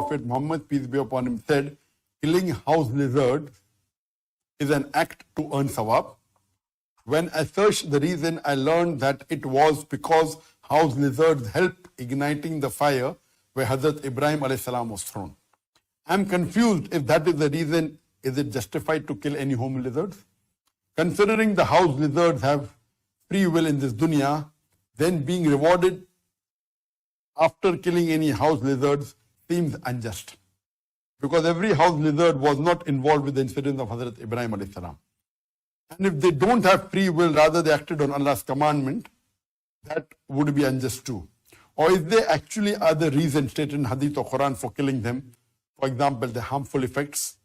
Prophet Muhammad, peace be upon him, said, killing house lizards is an act to earn sawab. When I searched the reason, I learned that it was because house lizards help igniting the fire where Hazrat Ibrahim alayhi salam was thrown. I'm confused if that is the reason. Is it justified to kill any home lizards? Considering the house lizards have free will in this dunya, then being rewarded after killing any house lizards seems unjust. Because every house lizard was not involved with the incident of Hazrat Ibrahim alayhi salam. And if they don't have free will, rather they acted on Allah's commandment, that would be unjust too. Or is there actually other reasons stated in Hadith or Quran for killing them? For example, the harmful effects.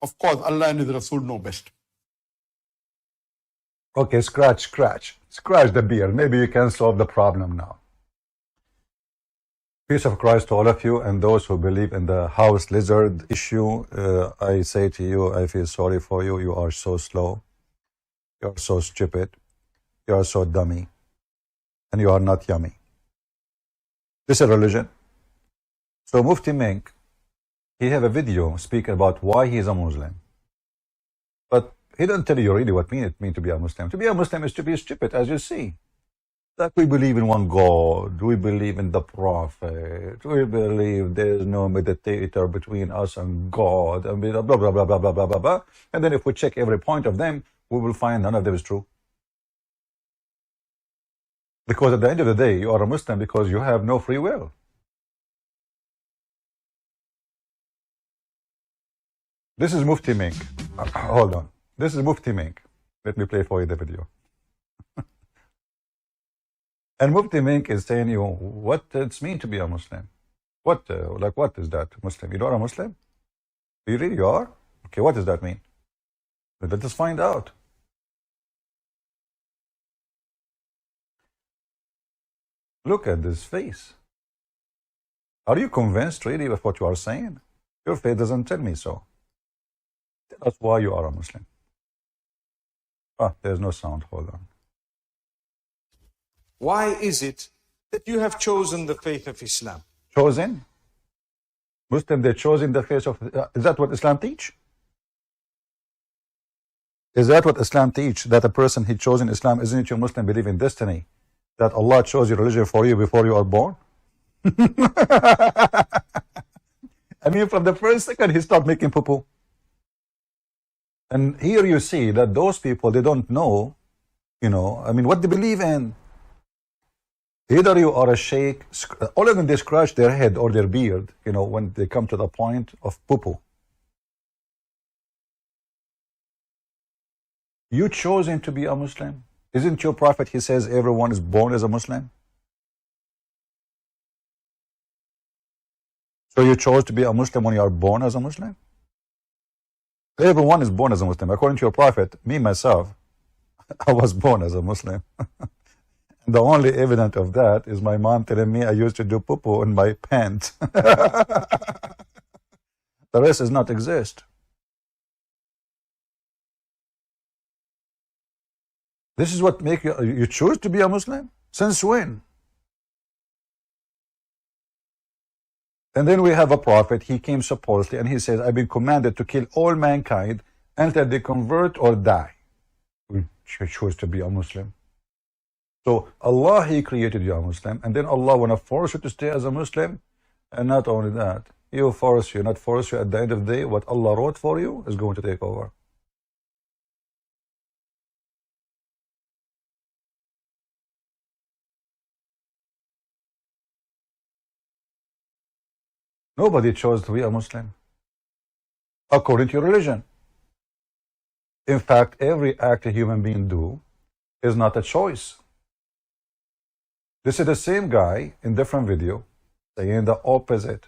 Of course, Allah and His Rasul know best. Okay, scratch the beard. Maybe you can solve the problem now. Peace of Christ to all of you and those who believe in the house lizard issue. I say to you, I feel sorry for you. You are so slow. You are so stupid. You are so dummy. And you are not yummy. This is religion. So Mufti Mink, he have a video speaking about why he is a Muslim. But he don't tell you really what it means to be a Muslim. To be a Muslim is to be stupid, as you see. Like we believe in one God, we believe in the Prophet, we believe there is no mediator between us and God, and blah, blah, blah, blah, blah, blah, blah, blah. And then if we check every point of them, we will find none of them is true. Because at the end of the day, you are a Muslim because you have no free will. This is Mufti Mink. Hold on. This is Mufti Mink. Let me play for you the video. And Mufti Mink is saying you what it's mean to be a Muslim. What is that Muslim? You are a Muslim? You really are? Okay, what does that mean? Let us find out. Look at this face. Are you convinced really of what you are saying? Your face doesn't tell me so. Tell us why you are a Muslim. There's no sound. Hold on. Why is it that you have chosen the faith of Islam? Chosen? Muslim, they're chosen the faith of... is that what Islam teach? Is that what Islam teach? That a person he chosen Islam, isn't it your Muslim believe in destiny? That Allah chose your religion for you before you are born? I mean, from the first second he started making poo-poo. And here you see that those people, they don't know, what they believe in. Either you are a sheikh, all of them, they scratch their head or their beard, when they come to the point of poo-poo. You chosen to be a Muslim. Isn't your Prophet, he says everyone is born as a Muslim? So you chose to be a Muslim when you are born as a Muslim? Everyone is born as a Muslim. According to your Prophet, me, myself, I was born as a Muslim. The only evidence of that is my mom telling me I used to do poo-poo in my pants. The rest does not exist. This is what make you choose to be a Muslim? Since when? And then we have a prophet, he came supposedly, and he says, I've been commanded to kill all mankind until they convert or die. We choose to be a Muslim. So Allah, he created you a Muslim, and then Allah want to force you to stay as a Muslim. And not only that, not force you, at the end of the day, what Allah wrote for you is going to take over. Nobody chose to be a Muslim according to your religion. In fact, every act a human being do is not a choice. This is the same guy in different video saying the opposite.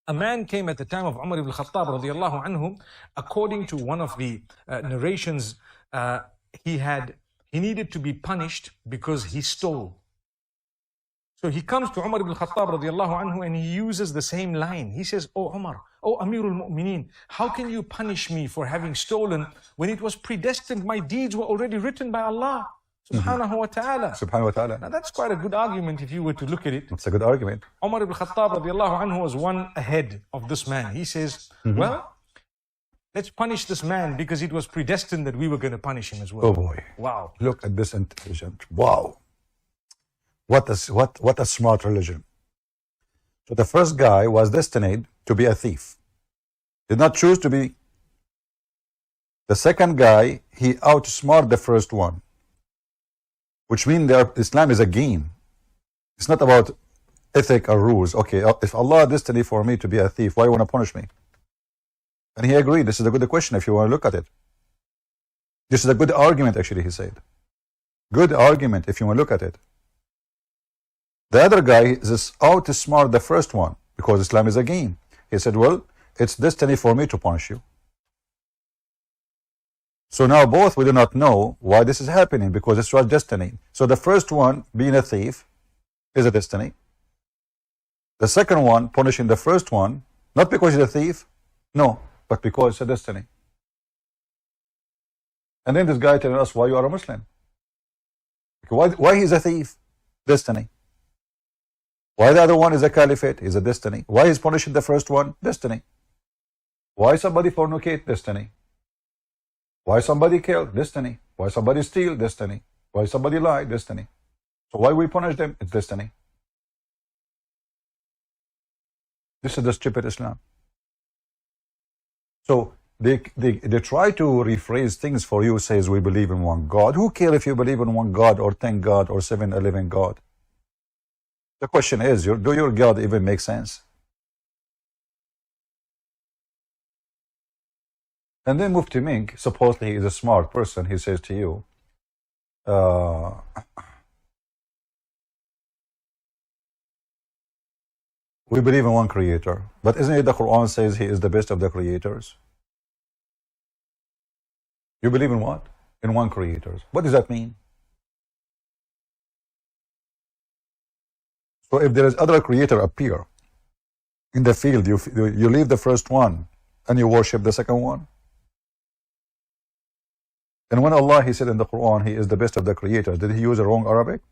A man came at the time of Umar ibn Khattab radiallahu anhu. According to one of the narrations, he needed to be punished because he stole. So he comes to Umar ibn Khattab radiallahu anhu and he uses the same line. He says, "Oh Umar, oh Amirul Mu'mineen, how can you punish me for having stolen when it was predestined? My deeds were already written by Allah." subhanahu wa ta'ala. Subhanahu wa ta'ala. Now that's quite a good argument if you were to look at it. It's a good argument. Umar ibn Khattab radiallahu anhu was one ahead of this man. He says, well, let's punish this man because it was predestined that we were going to punish him as well. Oh boy. Wow. Look at this intelligent. Wow. What a smart religion. So the first guy was destined to be a thief. Did not choose to be. The second guy, he outsmarted the first one. Which means Islam is a game. It's not about ethic or rules. Okay, if Allah destined for me to be a thief, why you want to punish me? And he agreed. This is a good question if you want to look at it. This is a good argument, actually, he said. Good argument if you want to look at it. The other guy is outsmart the first one because Islam is a game. He said, well, it's destiny for me to punish you. So now both we do not know why this is happening because it's was destiny. So the first one, being a thief, is a destiny. The second one, punishing the first one, not because he's a thief, no, but because it's a destiny. And then this guy telling us why you are a Muslim. Why he's a thief? Destiny. Why the other one is a caliphate? Is a destiny. Why he's punishing the first one? Destiny. Why somebody fornicate? Destiny. Why somebody kill? Destiny. Why somebody steal? Destiny. Why somebody lie? Destiny. So why we punish them? It's destiny. This is the stupid Islam. So they try to rephrase things for you, says we believe in one God. Who cares if you believe in one God or 10 God or 7-11 God? The question is, do your God even make sense? And then Mufti Mink, supposedly he is a smart person, he says to you, we believe in one creator. But isn't it the Quran says he is the best of the creators? You believe in what? In one creator. What does that mean? So if there is other creator appear in the field, you leave the first one and you worship the second one. And when Allah, he said in the Quran, he is the best of the creators, did he use the wrong Arabic?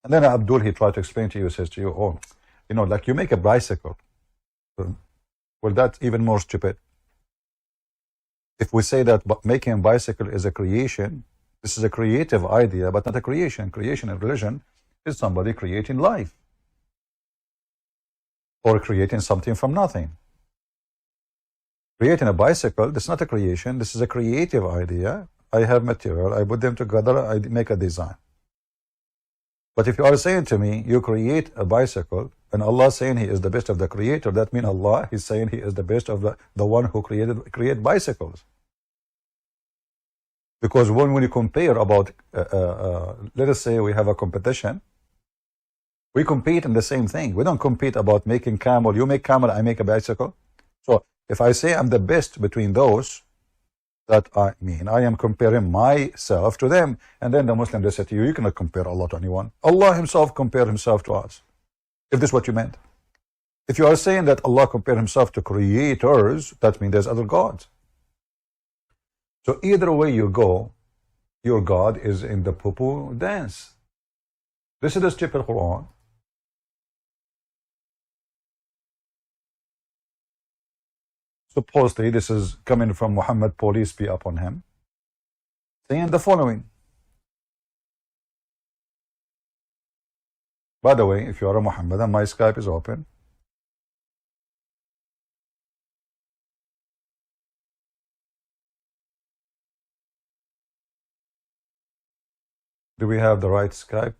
And then Abdul, he tried to explain to you, says to you, oh, you know, like you make a bicycle. Well, that's even more stupid. If we say that making a bicycle is a creation, this is a creative idea, but not a creation. Creation in religion is somebody creating life or creating something from nothing. Creating a bicycle, this is not a creation, this is a creative idea. I have material, I put them together, I make a design. But if you are saying to me, you create a bicycle, and Allah saying he is the best of the creator, that means Allah is saying he is the best of the one who create bicycles. Because when you compare about, let us say we have a competition, we compete in the same thing. We don't compete about making camel, you make camel, I make a bicycle. So if I say I'm the best between those, that I mean I am comparing myself to them, and then the Muslim, they say to you, you cannot compare Allah to anyone. Allah himself compared himself to us. If this is what you meant. If you are saying that Allah compared himself to creators, that means there's other gods. So either way you go, your God is in the poo-poo dance. This is the stupid Quran. Supposedly this is coming from Muhammad, peace be upon him, saying the following. By the way, if you are a Muhammadan, my Skype is open. Do we have the right Skype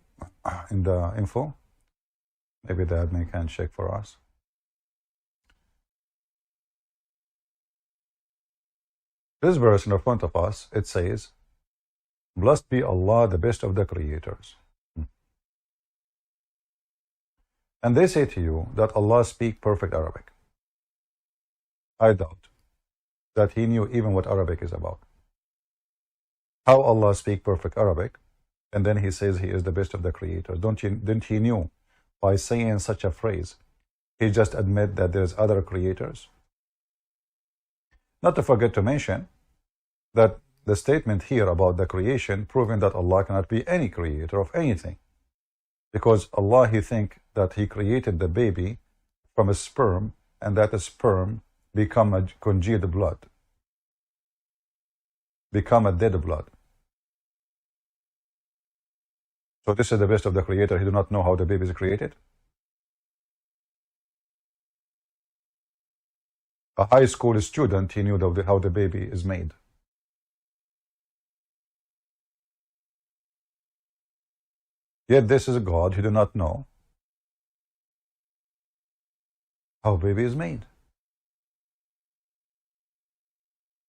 in the info? Maybe the admin can check for us. This verse in front of us, it says, blessed be Allah, the best of the creators. And they say to you that Allah speaks perfect Arabic. I doubt that he knew even what Arabic is about. How Allah speaks perfect Arabic, and then he says he is the best of the creators. Didn't he knew by saying such a phrase, he just admit that there's other creators? Not to forget to mention that the statement here about the creation, proving that Allah cannot be any creator of anything. Because Allah, He think that He created the baby from a sperm, and that sperm become a congealed blood, become a dead blood. So this is the best of the creator. He do not know how the baby is created. A high school student, he knew how the baby is made. Yet this is a God who do not know how baby is made.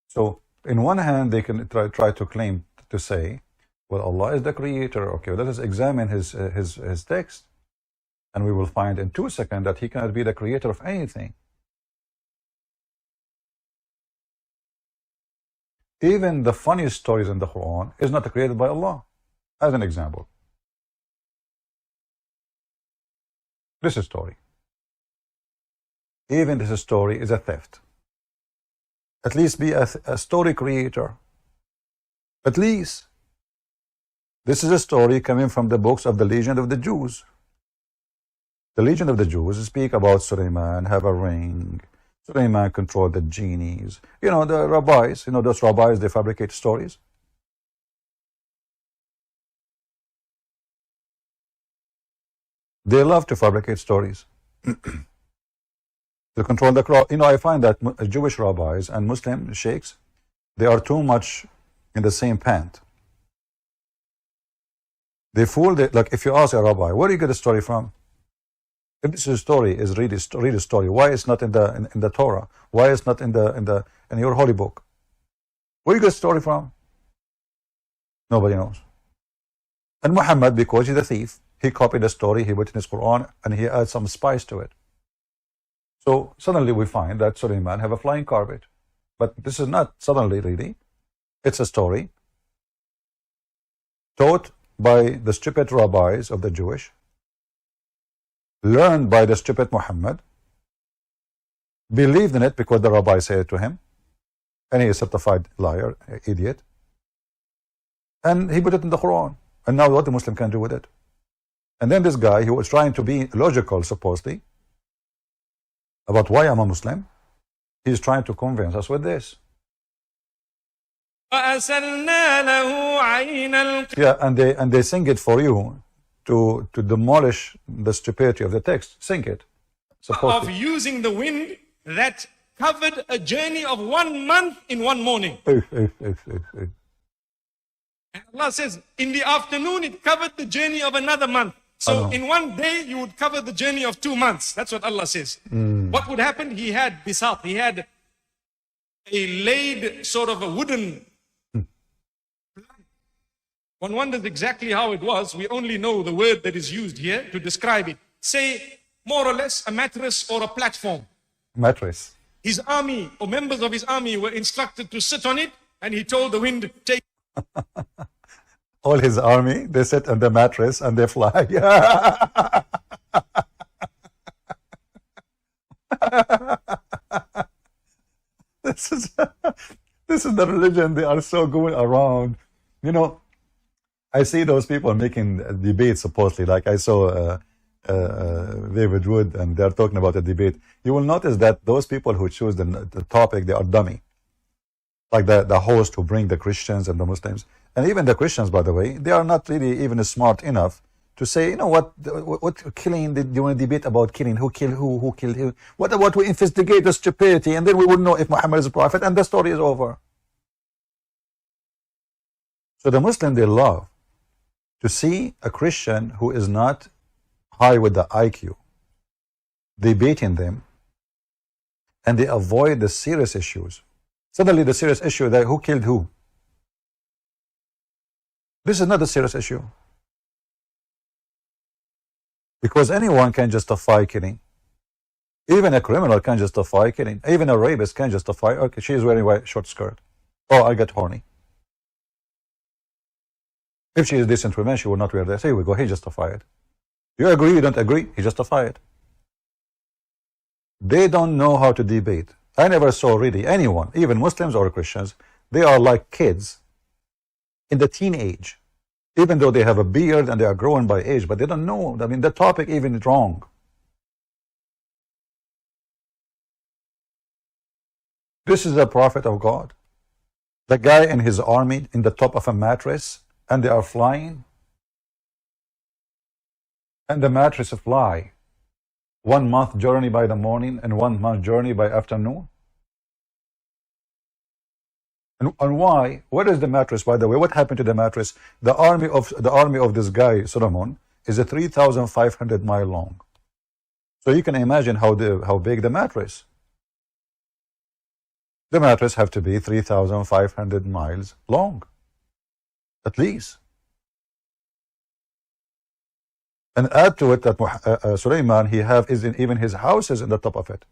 So, in one hand, they can try to claim to say, well, Allah is the creator. Okay, let us examine his text, and we will find in 2 seconds that He cannot be the creator of anything. Even the funniest stories in the Quran is not created by Allah. As an example, this story. Even this story is a theft. At least be a story creator. At least. This is a story coming from the books of the Legend of the Jews. The Legend of the Jews speak about Suleiman have a ring. Suleiman controlled the genies. You know, the rabbis, you know, those rabbis, they fabricate stories. They love to fabricate stories. To control the crowd. You know, I find that Jewish rabbis and Muslim sheikhs, they are too much in the same pant. They fool, like if you ask a rabbi, where do you get the story from? If this is a story, is read a story. Why it's not in the Torah? Why it's not in your holy book? Where do you get the story from? Nobody knows. And Muhammad, because he's a thief, he copied the story, he put in his Quran, and he adds some spice to it. So suddenly we find that Suleiman have a flying carpet. But this is not suddenly really. It's a story taught by the stupid rabbis of the Jewish, learned by the stupid Muhammad, believed in it because the rabbi said it to him, and he is a certified liar, idiot, and he put it in the Quran. And now what the Muslim can do with it? And then this guy, he was trying to be logical, supposedly, about why I'm a Muslim. He's trying to convince us with this. Yeah, and they sing it for you to demolish the stupidity of the text. Sing it. Of using the wind that covered a journey of 1 month in 1 morning. And Allah says, in the afternoon it covered the journey of another month. So in 1 day you would cover the journey of 2 months. That's what Allah says. What would happen? He had bisat. He had a laid sort of a wooden. One wonders exactly how it was. We only know the word that is used here to describe it. Say, more or less, a mattress or a platform. Mattress. His army or members of his army were instructed to sit on it, and he told the wind, take. All his army, they sit on the mattress and they fly. This is the religion they are so going around. You know, I see those people making debates supposedly, like I saw David Wood, and they're talking about a debate. You will notice that those people who choose the topic, they are dummy. Like the host who bring the Christians and the Muslims. And even the Christians, by the way, they are not really even smart enough to say, you know what killing, do you want to debate about killing? Who killed who killed who? What about we investigate the stupidity, and then we would know if Muhammad is a prophet, and the story is over. So the Muslim, they love to see a Christian who is not high with the IQ debating them, and they avoid the serious issues. Suddenly the serious issue that who killed who. This is not a serious issue. Because anyone can justify killing. Even a criminal can justify killing. Even a rapist can justify, okay, she is wearing a white short skirt. Oh, I get horny. If she is a decent woman, she will not wear this. Here we go, he justify it. You agree, you don't agree, he justify it. They don't know how to debate. I never saw really anyone, even Muslims or Christians, they are like kids in the teenage, even though they have a beard and they are growing by age, but they don't know. I mean, the topic even is wrong. This is the prophet of God. The guy and his army in the top of a mattress, and they are flying, and the mattress fly 1 month journey by the morning and 1 month journey by afternoon. And why? Where is the mattress, by the way? What happened to the mattress? The army of this guy Solomon is a 3,500 mile long. So you can imagine how big the mattress. The mattress have to be 3,500 miles long, at least. And add to it that Sulaiman, even his house is in the top of it.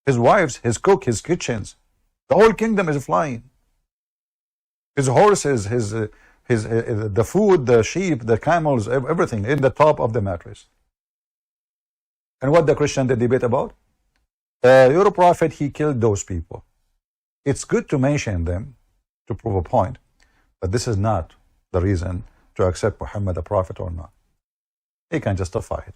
His wives, his cook, his kitchens. The whole kingdom is flying. His horses, the food, the sheep, the camels, everything in the top of the mattress. And what the Christian they debate about? Your prophet, he killed those people. It's good to mention them to prove a point, but this is not the reason to accept Muhammad a prophet or not. He can justify it.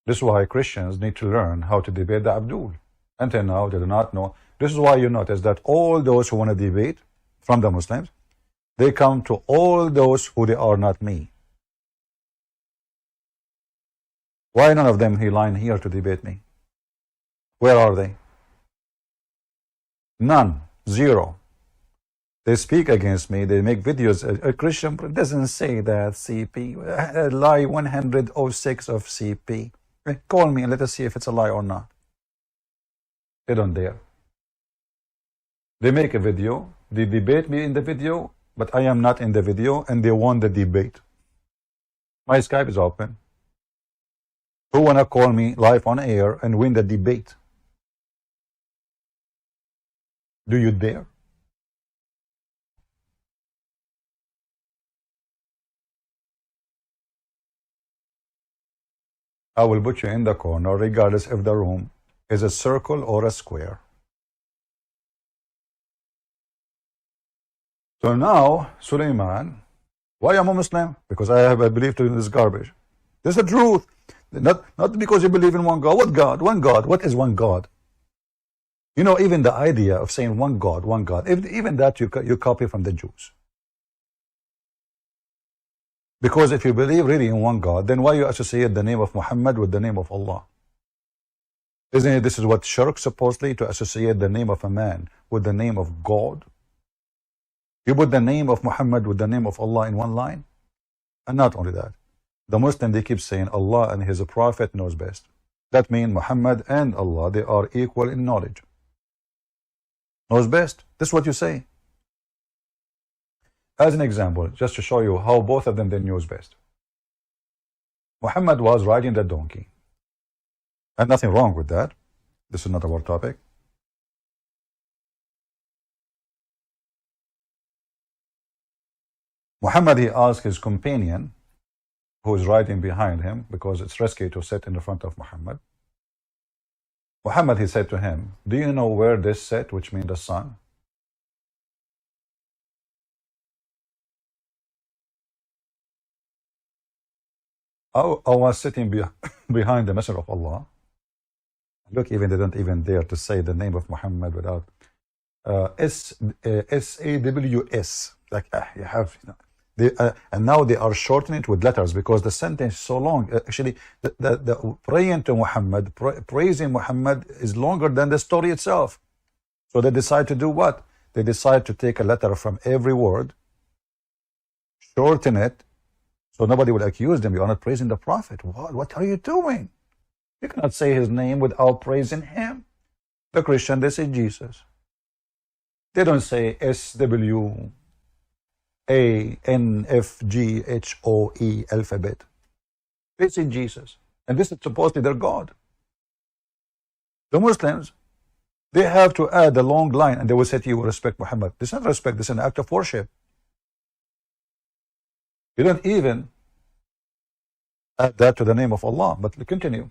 This is why Christians need to learn how to debate the Abdul. Until now, they do not know. This is why you notice that all those who want to debate from the Muslims, they come to all those who they are not me. Why none of them he line here to debate me? Where are they? None. Zero. They speak against me. They make videos. A Christian doesn't say that CP. Lie 106 of CP. Call me and let us see if it's a lie or not. They don't dare. They make a video. They debate me in the video, but I am not in the video, and they won the debate. My Skype is open. Who wanna call me live on air and win the debate? Do you dare? I will put you in the corner regardless if the room is a circle or a square. So now, Sulaiman, why am I Muslim? Because I believe in this garbage. This is the truth. Not because you believe in one God. What God? One God. What is one God? You know, even the idea of saying one God, even that you copy from the Jews. Because if you believe really in one God, then why you associate the name of Muhammad with the name of Allah? Isn't it this is what shirk supposedly, to associate the name of a man with the name of God? You put the name of Muhammad with the name of Allah in one line. And not only that, the Muslim, they keep saying Allah and his prophet knows best. That means Muhammad and Allah, they are equal in knowledge. Knows best. This is what you say. As an example, just to show you how both of them they knows best. Muhammad was riding the donkey. And nothing wrong with that. This is not our topic. Muhammad, he asked his companion, who is riding behind him, because it's risky to sit in the front of Muhammad. Muhammad, he said to him, do you know where this set, which means the sun? I was sitting behind the Messenger of Allah. Look, even they don't even dare to say the name of Muhammad without S-A-W-S. Like, you have, you know. And now they are shortening it with letters because the sentence is so long. Actually, the praying to Muhammad, praising Muhammad is longer than the story itself. So they decide to do what? They decide to take a letter from every word, shorten it, so nobody will accuse them. You are not praising the Prophet. What are you doing? You cannot say his name without praising him. The Christian, they say Jesus. They don't say S-W-A-N-F-G-H-O-E alphabet. They say Jesus. And this is supposedly their God. The Muslims, they have to add a long line and they will say to you, respect Muhammad. This is not respect, this is an act of worship. You don't even add that to the name of Allah. But continue.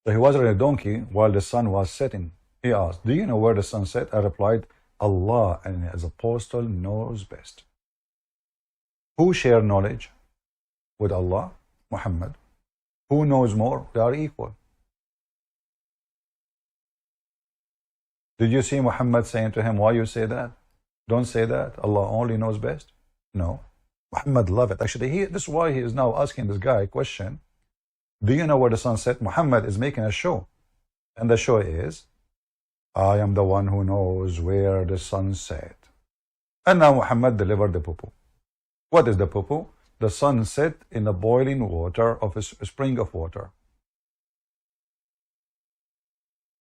So he was on a donkey while the sun was setting. He asked, do you know where the sun set? I replied, Allah and His apostle knows best. Who share knowledge with Allah? Muhammad. Who knows more? They are equal. Did you see Muhammad saying to him, why you say that? Don't say that. Allah only knows best. No. Muhammad loved it. Actually, this is why he is now asking this guy a question. Do you know where the sun set? Muhammad is making a show. And the show is, I am the one who knows where the sun set. And now Muhammad delivered the poo-poo. What is the poo-poo? The sun set in the boiling water of a spring of water.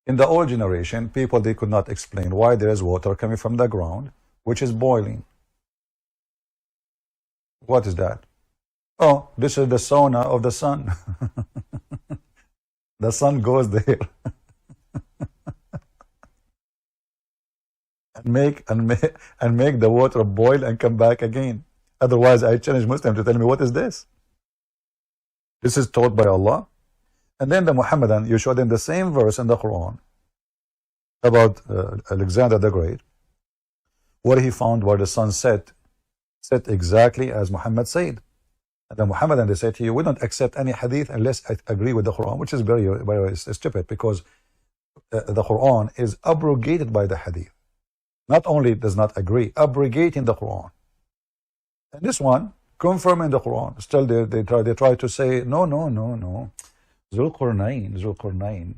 In the old generation, people, they could not explain why there is water coming from the ground, which is boiling. What is that? Oh, this is the sauna of the sun. The sun goes there. and make the water boil and come back again. Otherwise, I challenge Muslims to tell me, what is this? This is taught by Allah. And then the Muhammadan, you show them the same verse in the Quran about Alexander the Great, where he found where the sun set exactly as Muhammad said. And the Muhammadan, they say to you, we don't accept any hadith unless I agree with the Quran, which is very, very stupid, because the Quran is abrogated by the hadith. Not only does not agree, abrogating the Quran. And this one, confirming the Quran. Still, they try to say, no. Zulqarnain.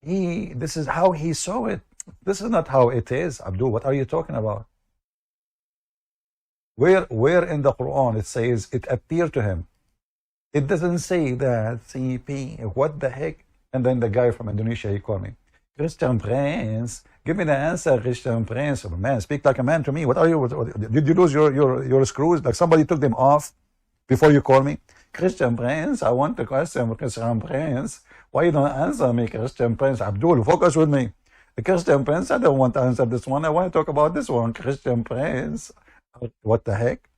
This is how he saw it. This is not how it is. Abdul, what are you talking about? Where in the Quran it says it appeared to him? It doesn't say that. CP, what the heck? And then the guy from Indonesia, he called me, Christian Prince, give me the answer, Christian Prince. Man, speak like a man to me. What are you? Did you lose your screws? Like somebody took them off before you call me? Christian Prince, I want to question Christian Prince. Why you don't answer me, Christian Prince? Abdul, focus with me. Christian Prince, I don't want to answer this one. I want to talk about this one, Christian Prince. What the heck?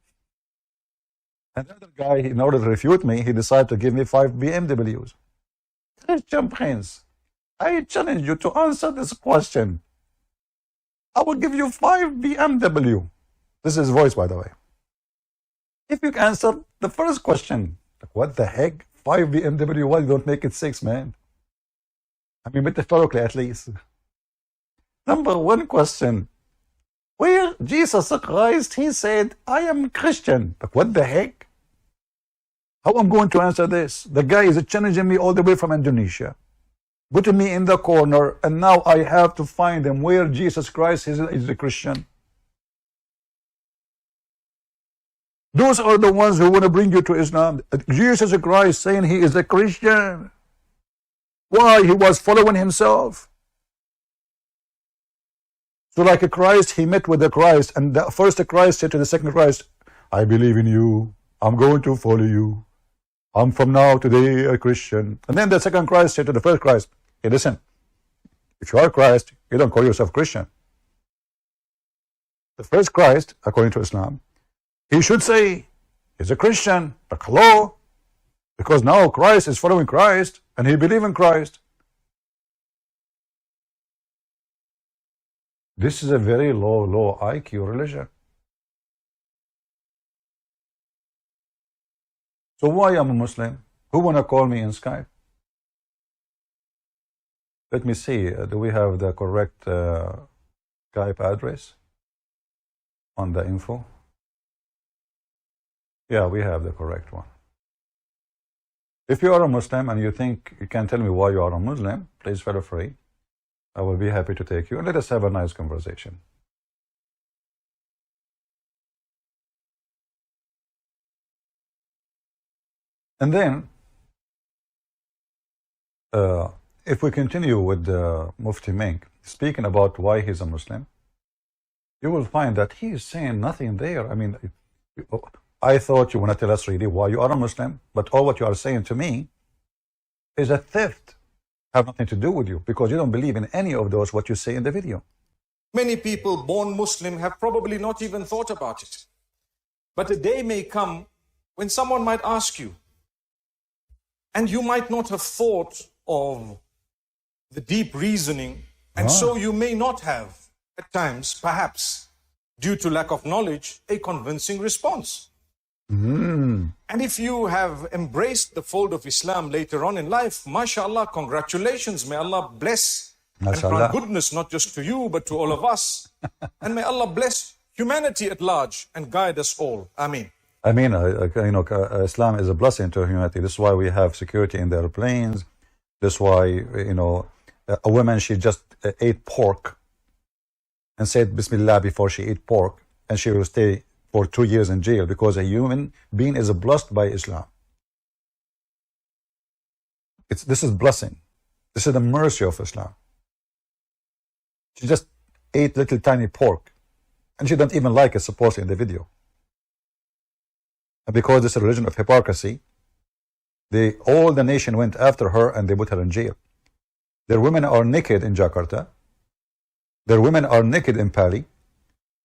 Another guy, in order to refute me, he decided to give me 5 BMWs. Christian Prince, I challenge you to answer this question. I will give you 5 BMW. This is his voice, by the way. If you answer the first question, what the heck? 5 BMW, why you don't make it 6, man? I mean, metaphorically at least. Number 1 question. Where Jesus Christ, he said, I am Christian. Like, what the heck? How am I going to answer this? The guy is challenging me all the way from Indonesia, putting me in the corner, and now I have to find him where Jesus Christ is a Christian. Those are the ones who want to bring you to Islam. Jesus Christ saying he is a Christian. Why? He was following himself. So like a Christ, he met with the Christ, and the first Christ said to the second Christ, I believe in you. I'm going to follow you. I'm from now today a Christian. And then the second Christ said to the first Christ, hey, listen, if you are Christ, you don't call yourself Christian. The first Christ, according to Islam, he should say he's a Christian. Like, hello? Because now Christ is following Christ, and he believes in Christ. This is a very low IQ religion. So why am I a Muslim? Who want to call me in Skype? Let me see. Do we have the correct Skype address on the info? Yeah, we have the correct one. If you are a Muslim and you think you can tell me why you are a Muslim, please feel free. I will be happy to take you and let us have a nice conversation. And then, if we continue with Mufti Menk, speaking about why he's a Muslim, you will find that he is saying nothing there. I mean, I thought you want to tell us really why you are a Muslim, but all what you are saying to me is a theft. Have nothing to do with you, because you don't believe in any of those what you say in the video. Many people born Muslim have probably not even thought about it. But a day may come when someone might ask you, and you might not have thought of the deep reasoning, and so you may not have at times, perhaps, due to lack of knowledge, a convincing response. And if you have embraced the fold of Islam later on in life, mashallah, congratulations. May Allah bless and grant goodness, not just to you, but to all of us. And may Allah bless humanity at large and guide us all. Ameen. I mean, Islam is a blessing to humanity. This is why we have security in the airplanes. This is why, a woman, she just ate pork and said Bismillah before she ate pork, and she will stay for 2 years in jail because a human being is blessed by Islam. This is blessing. This is the mercy of Islam. She just ate little tiny pork, and she doesn't even like it, supposedly, in the video. And because this is a religion of hypocrisy, all the nation went after her and they put her in jail. Their women are naked in Jakarta. Their women are naked in Pali.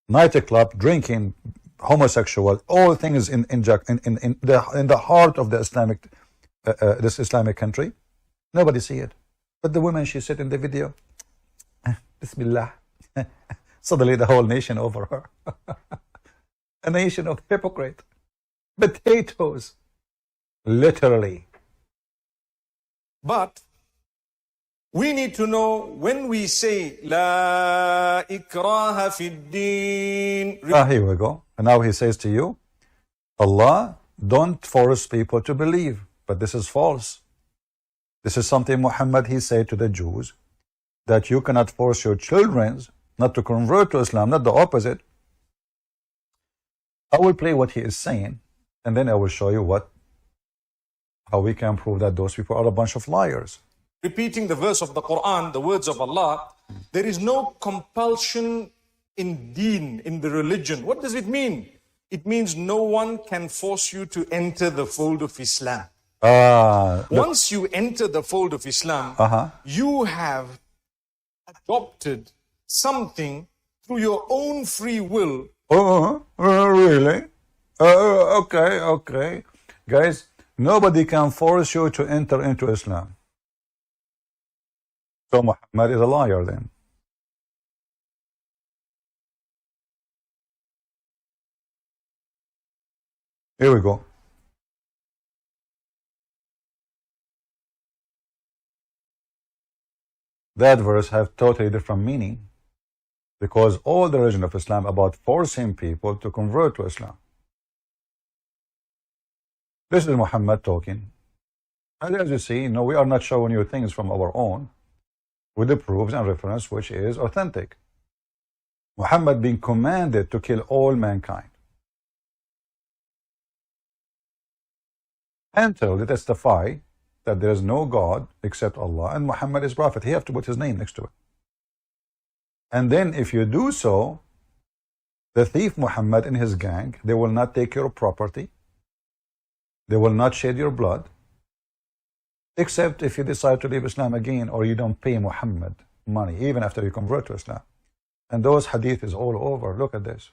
Nightclub, drinking, homosexual, all things in the heart of the Islamic, this Islamic country. Nobody see it. But the woman, she said in the video, Bismillah. Suddenly the whole nation over her. A nation of hypocrite. Potatoes. Literally. But we need to know when we say La ikraha fid din. Here we go. And now he says to you, Allah, don't force people to believe. But this is false. This is something Muhammad, he said to the Jews, that you cannot force your children not to convert to Islam, not the opposite. I will play what he is saying, and then I will show you how we can prove that those people are a bunch of liars. Repeating the verse of the Quran, the words of Allah, there is no compulsion in deen, in the religion. What does it mean? It means no one can force you to enter the fold of Islam. Once you enter the fold of Islam, you have adopted something through your own free will. Really? Okay. Guys, nobody can force you to enter into Islam. So Muhammad is a liar then. Here we go. That verse have totally different meaning, because all the religion of Islam about forcing people to convert to Islam. This is Muhammad talking. And as you see, no, we are not showing you things from our own, with the proofs and reference which is authentic. Muhammad being commanded to kill all mankind, until they testify that there is no God except Allah and Muhammad is prophet. He have to put his name next to it. And then if you do so, the thief Muhammad and his gang, they will not take your property, they will not shed your blood, except if you decide to leave Islam again, or you don't pay Muhammad money even after you convert to Islam. And those hadith is all over. Look at this.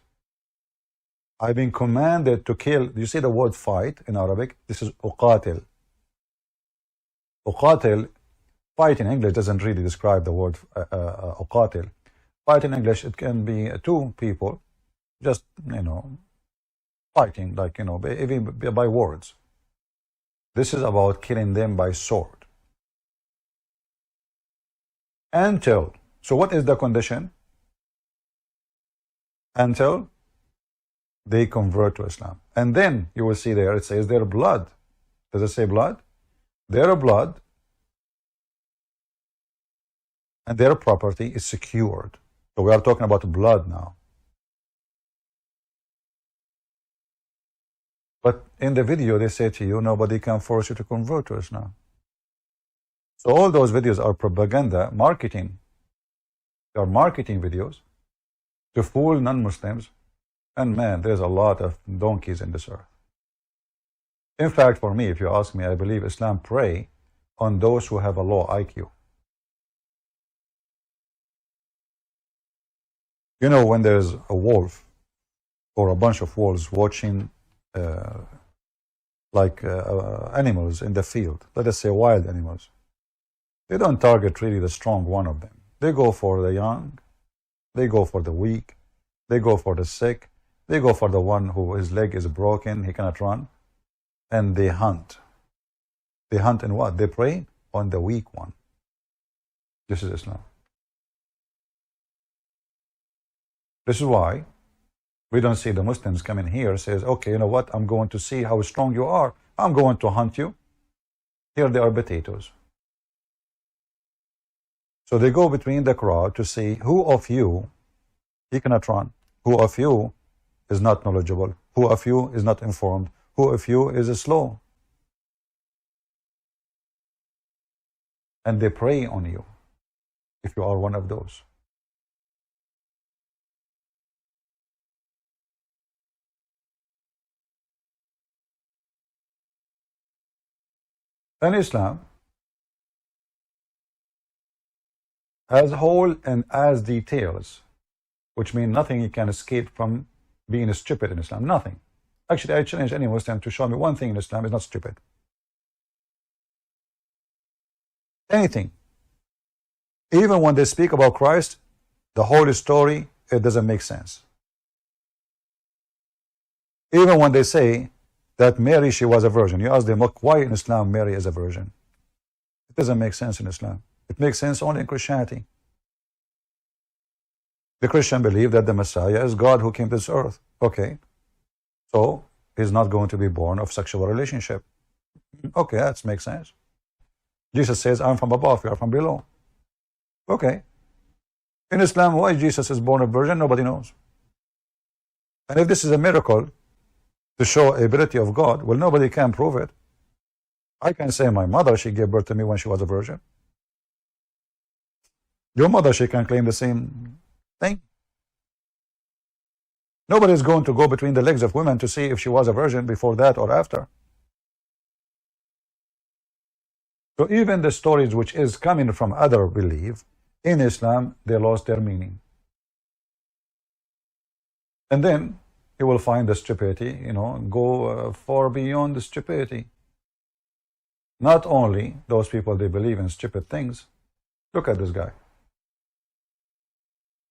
I've been commanded to kill. Do you see the word fight in Arabic? This is uqatil. Uqatil, fight in English doesn't really describe the word uqatil. Fight in English, it can be two people just, fighting, like, even by words. This is about killing them by sword. Until, so what is the condition? Until they convert to Islam. And then you will see there, it says their blood. Does it say blood? Their blood and their property is secured. So we are talking about blood now. But in the video, they say to you, nobody can force you to convert to Islam. So all those videos are propaganda, marketing. They are marketing videos to fool non-Muslims. And man, there's a lot of donkeys in this earth. In fact, for me, if you ask me, I believe Islam prey on those who have a low IQ. When there's a wolf or a bunch of wolves watching animals in the field, let us say wild animals, they don't target really the strong one of them. They go for the young They go for the weak. They go for the sick. They go for the one who his leg is broken, he cannot run. And they hunt. They hunt in what? They prey on the weak one. This is Islam. This is why we don't see the Muslims come in here says, okay, you know what? I'm going to see how strong you are. I'm going to hunt you. Here they are potatoes. So they go between the crowd to see who of you he cannot run, who of you is not knowledgeable, who of you is not informed, who of you is slow. And they prey on you if you are one of those. And Islam, as whole and as details, which mean nothing you can escape from being stupid in Islam. Nothing. Actually, I challenge any Muslim to show me one thing in Islam is not stupid. Anything. Even when they speak about Christ, the whole story, it doesn't make sense. Even when they say that Mary, she was a virgin, you ask them, look, why in Islam Mary is a virgin? It doesn't make sense in Islam. It makes sense only in Christianity. The Christian believe that the Messiah is God who came to this earth. Okay. So, he's not going to be born of sexual relationship. Okay, that makes sense. Jesus says, I'm from above, you are from below. Okay. In Islam, why Jesus is born a virgin, nobody knows. And if this is a miracle to show ability of God, well, nobody can prove it. I can say my mother, she gave birth to me when she was a virgin. Your mother, she can claim the same thing. Nobody is going to go between the legs of women to see if she was a virgin before that or after. So even the stories which is coming from other belief, in Islam, they lost their meaning. And then you will find the stupidity, go far beyond the stupidity. Not only those people, they believe in stupid things. Look at this guy.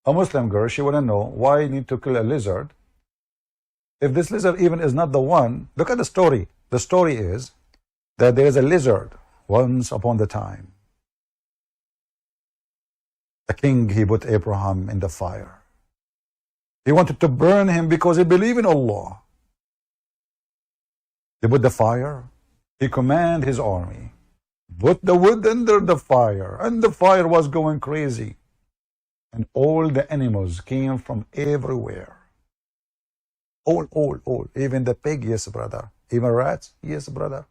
A Muslim girl, she wouldn't know why you need to kill a lizard. If this lizard even is not the one, look at the story. The story is that there is a lizard once upon the time. The king, he put Abraham in the fire. He wanted to burn him because he believed in Allah. He put the fire. He commanded his army, put the wood under the fire, and the fire was going crazy. And all the animals came from everywhere. All. Even the pig, yes, brother. Even rats, yes, brother.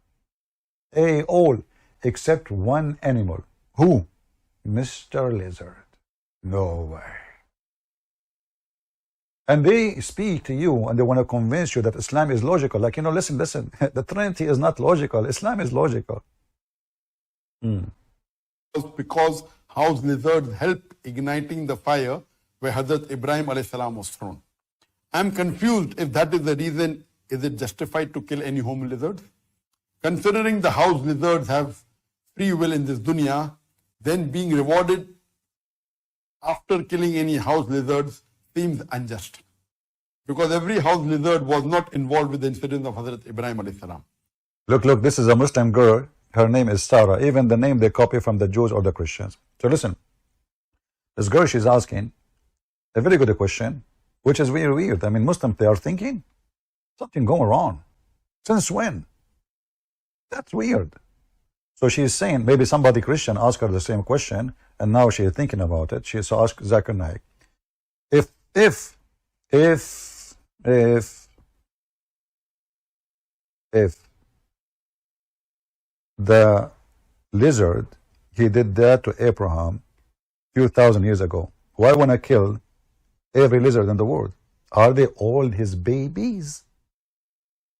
Hey, all. Except one animal. Who? Mr. Lizard. No way. And they speak to you and they want to convince you that Islam is logical. Like, listen, the Trinity is not logical. Islam is logical. Because house lizards helped igniting the fire where Hazrat Ibrahim alayhi salam was thrown. I'm confused if that is the reason. Is it justified to kill any home lizards? Considering the house lizards have free will in this dunya, then being rewarded after killing any house lizards seems unjust. Because every house lizard was not involved with the incident of Hazrat Ibrahim alayhi salam. Look, this is a Muslim girl. Her name is Sarah. Even the name they copy from the Jews or the Christians. So listen, this girl, she's asking a very good question, which is very weird. I mean, Muslims, they are thinking something going wrong. Since when? That's weird. So she's saying, maybe somebody Christian asked her the same question, and now she's thinking about it. She asked Zakir Naik, if the lizard, he did that to Abraham few thousand years ago, why want to kill every lizard in the world? Are they all his babies?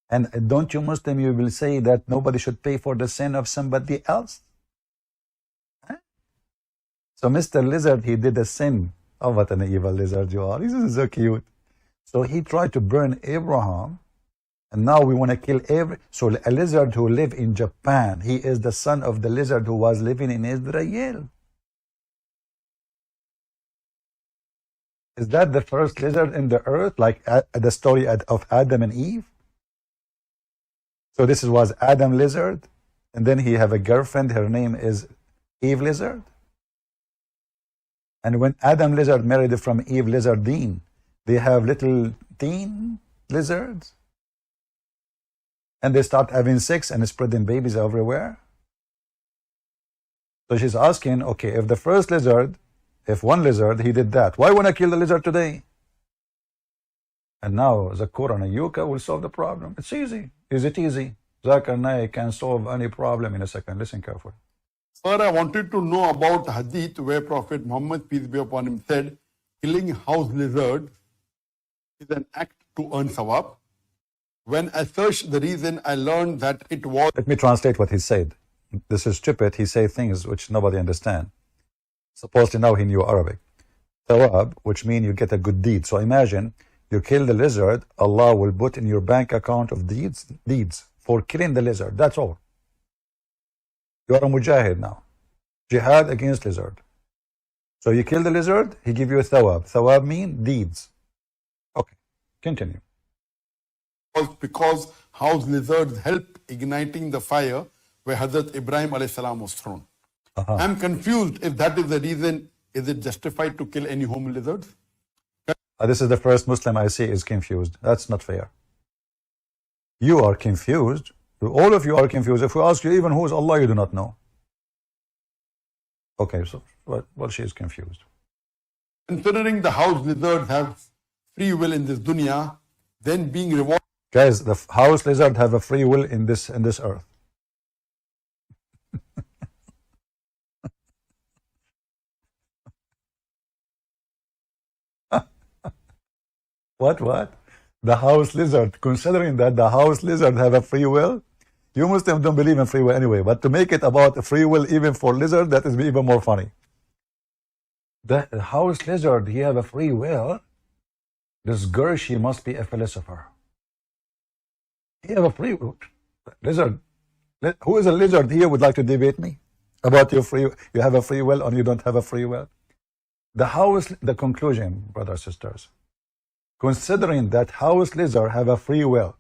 And don't you Muslim, you will say that nobody should pay for the sin of somebody else? Huh? So Mr. Lizard, he did a sin. Oh, what an evil lizard you are. This is so cute. So he tried to burn Abraham, and now we want to kill so a lizard who live in Japan, he is the son of the lizard who was living in Israel. Is that the first lizard in the earth, like the story of Adam and Eve? So this was Adam lizard, and then he have a girlfriend, her name is Eve lizard. And when Adam lizard married from Eve lizardine, they have little teen lizards, and they start having sex and spreading babies everywhere. So she's asking, okay, if the first lizard, if one lizard, he did that, why want to kill the lizard today? And now the Quran and Yuka will solve the problem. It's easy. Is it easy? Zakir Naik can solve any problem in a second. Listen carefully. Sir, I wanted to know about hadith where Prophet Muhammad, peace be upon him, said, killing house lizards is an act to earn sawab. When I searched the reason, I learned that it was... Let me translate what he said. This is stupid. He say things which nobody understand. Supposedly now he knew Arabic. Sawab, which means you get a good deed. So imagine you kill the lizard, Allah will put in your bank account of deeds for killing the lizard. That's all. You are a mujahid now. Jihad against lizard. So you kill the lizard, he give you a thawab. Thawab mean deeds. Okay, continue. Because house lizards help igniting the fire where Hazrat Ibrahim alayhi salam was thrown. I'm confused if that is the reason. Is it justified to kill any home lizards? This is the first Muslim I see is confused. That's not fair. You are confused. All of you are confused. If we ask you even who is Allah, you do not know. Okay, so well, she is confused. Considering the house lizards have free will in this dunya, then being rewarded... Guys, the house lizard have a free will in this earth. What? The house lizard, considering that the house lizard have a free will, you Muslims don't believe in free will anyway, but to make it about free will even for lizard, that is even more funny. The house lizard, he have a free will. This girl, she must be a philosopher. He have a free will. Lizard, who is a lizard here would like to debate me about your free, you have a free will or you don't have a free will? The conclusion, brothers and sisters, considering that house lizard have a free will,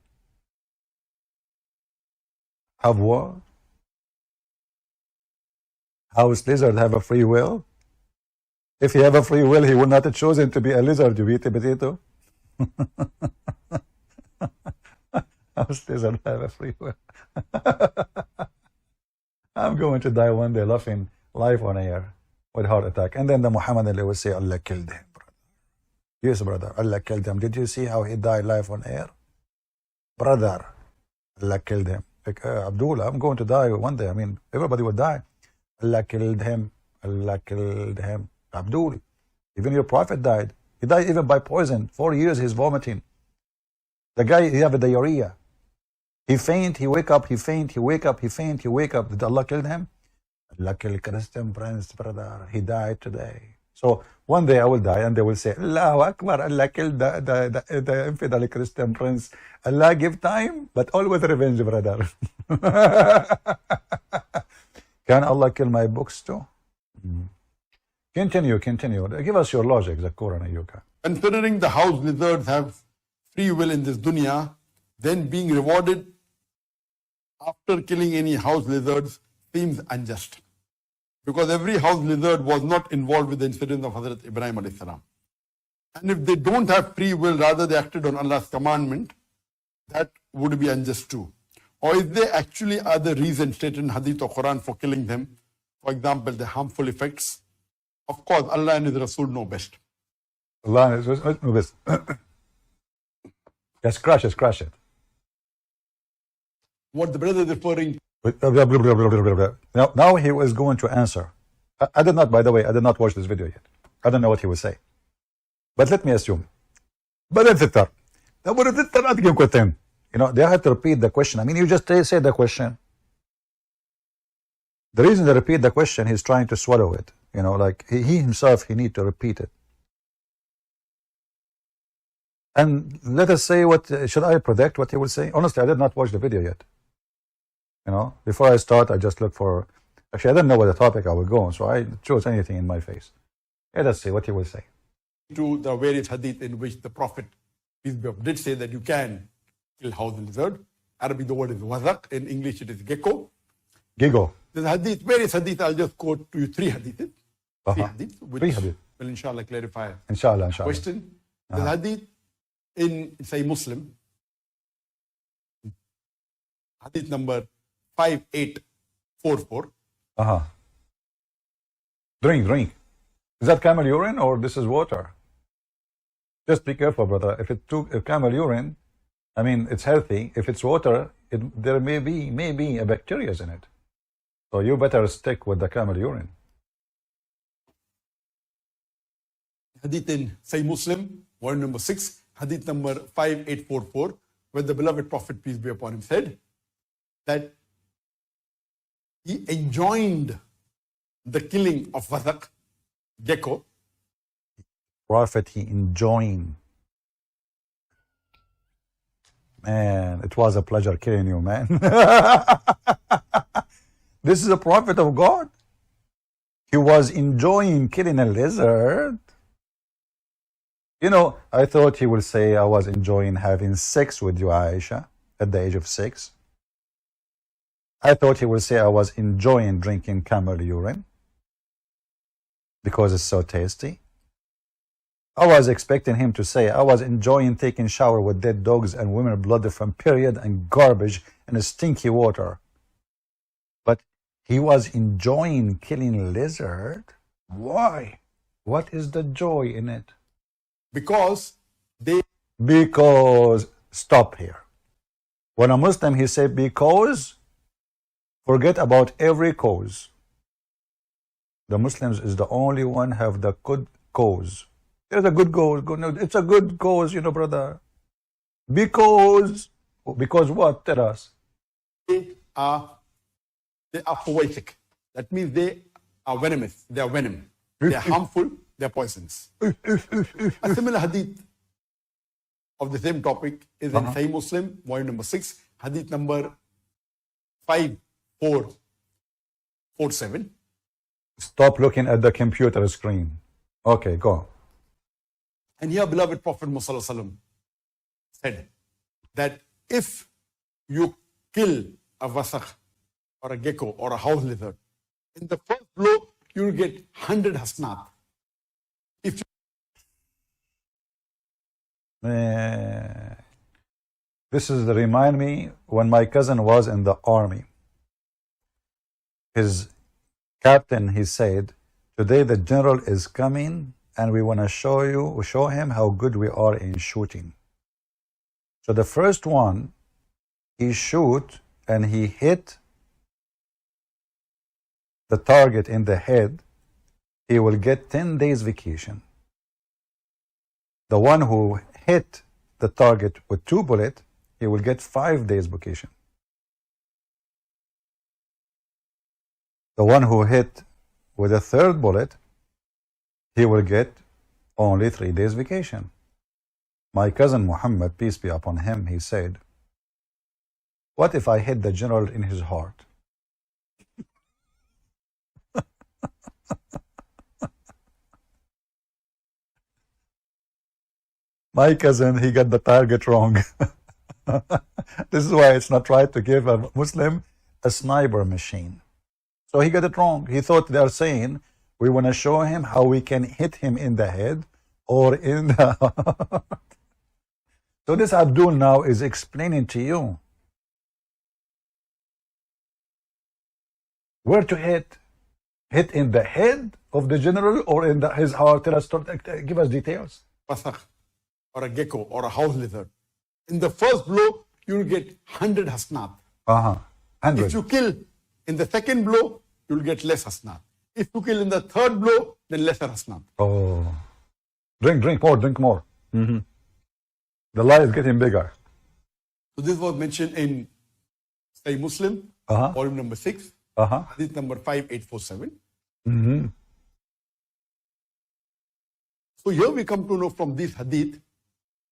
have what? House lizard have a free will? If he have a free will, he would not have chosen to be a lizard, you eat a potato. House lizard have a free will. I'm going to die one day laughing live on air with heart attack. And then the Muhammad Ali will say, Allah killed him, brother. Yes, brother, Allah killed him. Did you see how he died live on air? Brother, Allah killed him. Like, Abdullah, I'm going to die one day. I mean, everybody will die. Allah killed him. Allah killed him. Abdul, even your prophet died. He died even by poison. 4 years he's vomiting. The guy, he have a diarrhea. He faint, he wake up, he faint, he wake up, he faint, he wake up. Did Allah kill him? Allah killed Christian Prince, brother. He died today. So one day I will die and they will say, Allahu Akbar, Allah killed the infidel Christian Prince. Allah give time, but always revenge, brother. Can Allah kill my books too? Continue. Give us your logic, the Quran and Yuka. Considering the house lizards have free will in this dunya, then being rewarded after killing any house lizards seems unjust. Because every house lizard was not involved with the incident of Hazrat Ibrahim alayhi salam. And if they don't have free will, rather they acted on Allah's commandment, that would be unjust too. Or is there actually other reasons stated in Hadith or Quran for killing them? For example, the harmful effects. Of course, Allah and His Rasul know best. Allah and His Rasul know best. Yes, crush it. What the brother is referring Now he was going to answer. I did not, by the way, I did not watch this video yet. I don't know what he will say. But let me assume. You know, they have to repeat the question. I mean, you just say the question. The reason they repeat the question, he's trying to swallow it. You know, like he himself, he need to repeat it. And let us say what, should I predict what he will say? Honestly, I did not watch the video yet. You know, before I start, I just look for, actually, I didn't know what the topic I would go on, so I chose anything in my face. Let us see what he will say. to the various hadith in which the Prophet, peace be upon him, did say that you can kill house lizard. Arabic, the word is wazak. In English, it is gecko. Gigo. There's hadith, various hadith. I'll just quote to you three hadiths. Three hadith, which Three hadith. will inshallah clarify Inshallah, the inshallah. question. There's hadith in Sahih Muslim, hadith number 5844. Drink. Is that camel urine or this is water? Just be careful, brother. If it's camel urine, I mean, it's healthy. If it's water, there may be a bacteria in it. So you better stick with the camel urine. Hadith in Sahih Muslim, volume number 6, hadith number 5844, where the beloved Prophet, peace be upon him, said that he enjoined the killing of wazak, gecko. Prophet, he enjoying. Man, it was a pleasure killing you, man. This is a prophet of God. He was enjoying killing a lizard. You know, I thought he would say, I was enjoying having sex with you, Aisha, at the age of 6. I thought he would say, I was enjoying drinking camel urine because it's so tasty. I was expecting him to say, I was enjoying taking shower with dead dogs and women blood from period and garbage and stinky water. But he was enjoying killing lizard. Why? What is the joy in it? Because stop here. When a Muslim, he said because, forget about every cause. The Muslims is the only one have the good cause. There's a good cause. No, it's a good cause, you know, brother. Because what? Tell us. they are poetic. That means they are venomous. They are venom. They are harmful. They are poisons. A similar hadith of the same topic is in Sahih Muslim, volume number 6, hadith number 5447. Stop looking at the computer screen. Okay, go. And here, beloved Prophet Muhammad said that if you kill a wasakh or a gecko or a house lizard, in the first blow, you will get 100 hasnat. If you This is remind me when my cousin was in the army. His captain, he said, today the general is coming and we want to show him how good we are in shooting. So the first one, he shoot and he hit the target in the head, he will get 10 days vacation. The one who hit the target with 2 bullets, he will get 5 days vacation. The one who hit with a 3rd bullet, he will get only 3 days vacation. My cousin Muhammad, peace be upon him, he said, what if I hit the general in his heart? My cousin, he got the target wrong. This is why it's not right to give a Muslim a sniper machine. So he got it wrong. He thought they are saying, we want to show him how we can hit him in the head or in the heart. So this Abdul now is explaining to you where to hit. Hit in the head of the general or in his heart? Tell us, give us details. wasakh or a gecko or a house lizard, in the first blow, you will get 100 hasnat. 100. If you kill in the second blow, you will get less hasnat. If you kill in the third blow, then lesser hasnat. Oh, drink more. The lie is getting bigger. So this was mentioned in Sahih Muslim, volume number 6, hadith number 5847. So here we come to know from this hadith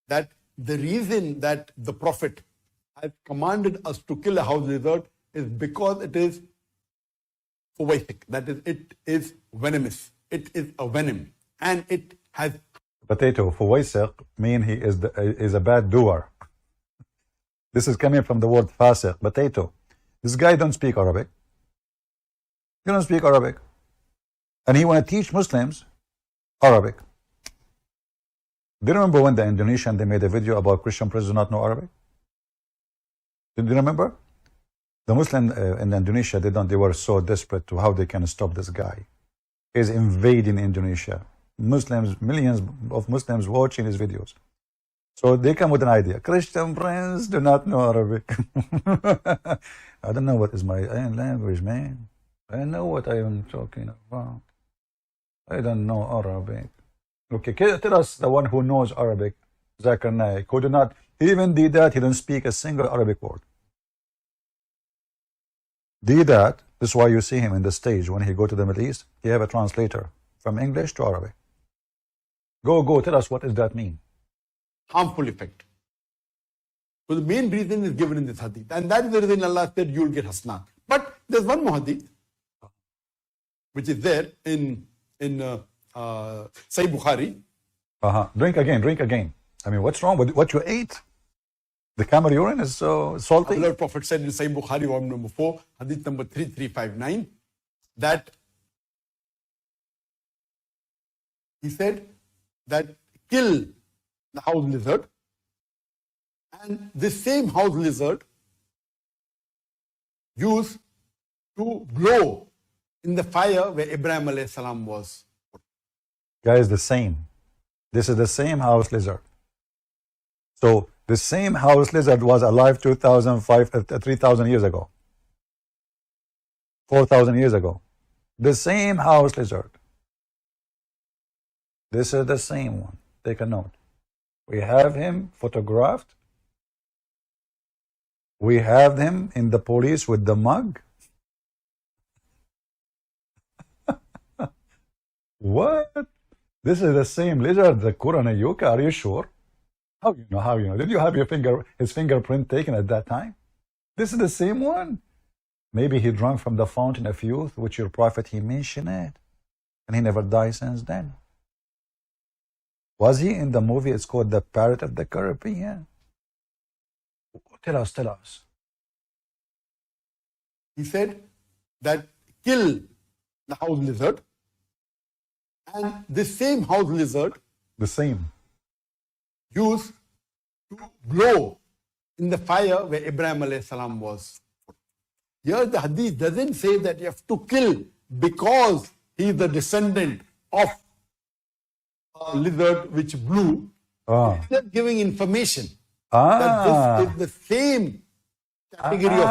that the reason that the Prophet has commanded us to kill a house lizard is because it is poetic. That is, it is venomous. It is a venom. And it has Potato, فويسق mean he is a bad doer. This is coming from the word fasiq, potato. This guy don't speak Arabic. He don't speak Arabic. And he want to teach Muslims Arabic. Do you remember when the Indonesian, they made a video about Christian prisoners not know Arabic? Do you remember? The Muslim in Indonesia, they were so desperate to how they can stop this guy. He's invading Indonesia. Muslims, millions of Muslims watching his videos. So they come with an idea. Christian friends do not know Arabic. I don't know what is my own language, man. I know what I am talking about. I don't know Arabic. Okay, tell us the one who knows Arabic, Zakir Naik, who do not, he even did that, he didn't speak a single Arabic word. Did that, this is why you see him in the stage when he go to the Middle East, he have a translator from English to Arabic. Go, tell us what does that mean? Harmful effect. So the main reason is given in this hadith. And that is the reason Allah said you will get hasnat. But there's one more hadith, which is there in Sahih Bukhari. Drink again. I mean, what's wrong with what you ate? The camel urine is so salty. Our Lord Prophet said in Sahih Bukhari, volume number 4, hadith number 3359, that he said that kill the house lizard, and this same house lizard used to blow in the fire where Ibrahim alayhi salam was. Guys, the same. This is the same house lizard. So the same house lizard was alive 3,000 years ago. 4,000 years ago. The same house lizard. This is the same one. Take a note. We have him photographed. We have him in the police with the mug. What? This is the same lizard, the Kuranayuka. Are you sure? How you know? How you know? Did you have his fingerprint taken at that time? This is the same one. Maybe he drank from the fountain of youth, which your prophet, he mentioned it. And he never died since then. Was he in the movie? It's called The Pirate of the Caribbean. Tell us. He said that kill the house lizard, and this same house lizard The same. used to blow in the fire where Ibrahim alayhi salam was. Here the hadith doesn't say that you have to kill because he is the descendant of a lizard which blew. It's just giving information that this is the same category of...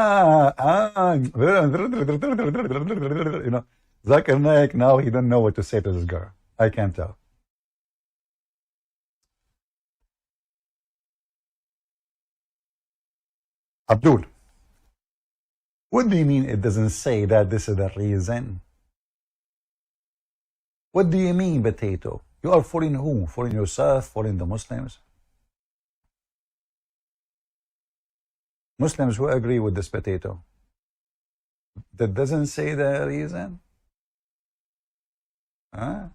You know, Zakir Naik, now he don't know what to say to this girl. I can't tell. Abdul, what do you mean it doesn't say that this is the reason? What do you mean, potato? You are fooling who? Fooling yourself? Fooling the Muslims? Muslims who agree with this potato. That doesn't say the reason? Huh?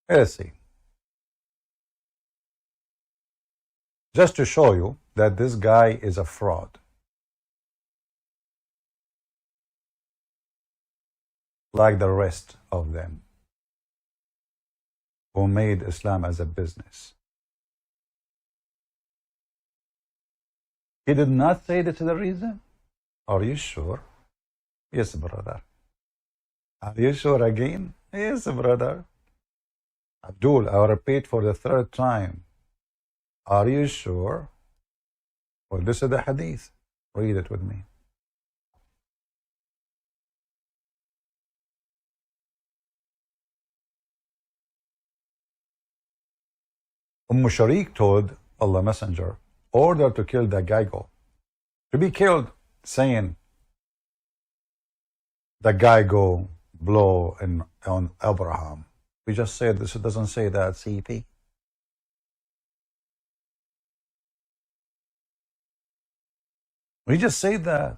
Let's see. Just to show you that this guy is a fraud. Like the rest of them who made Islam as a business. He did not say this is the reason? Are you sure? Yes, brother. Are you sure again? Yes, brother. Abdul, I repeat for the third time. Are you sure? Well, this is the hadith. Read it with me. Sharik told Allah Messenger, order to kill the Krazygoat. To be killed, saying, the Krazygoat blow on Abraham. We just said this, it doesn't say that, CP. We just say that.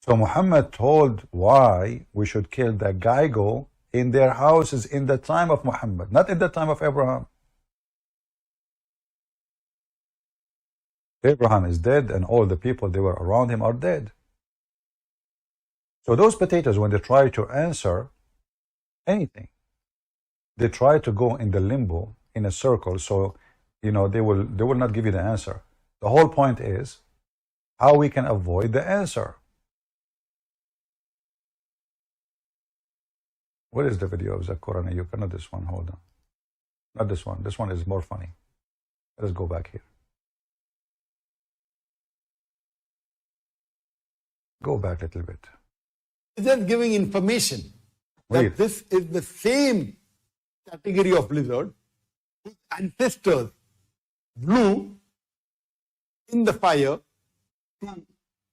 So Muhammad told why we should kill the Krazygoat in their houses in the time of Muhammad, not in the time of Abraham. Abraham is dead and all the people they were around him are dead. So those potatoes, when they try to answer anything, they try to go in the limbo, in a circle, so they will not give you the answer. The whole point is how we can avoid the answer. What is the video of Zakura Nayuka? Not this one, hold on. Not this one. This one is more funny. Let us go back here. Go back a little bit. Just giving information that this is the same category of lizard whose ancestors blew in the fire to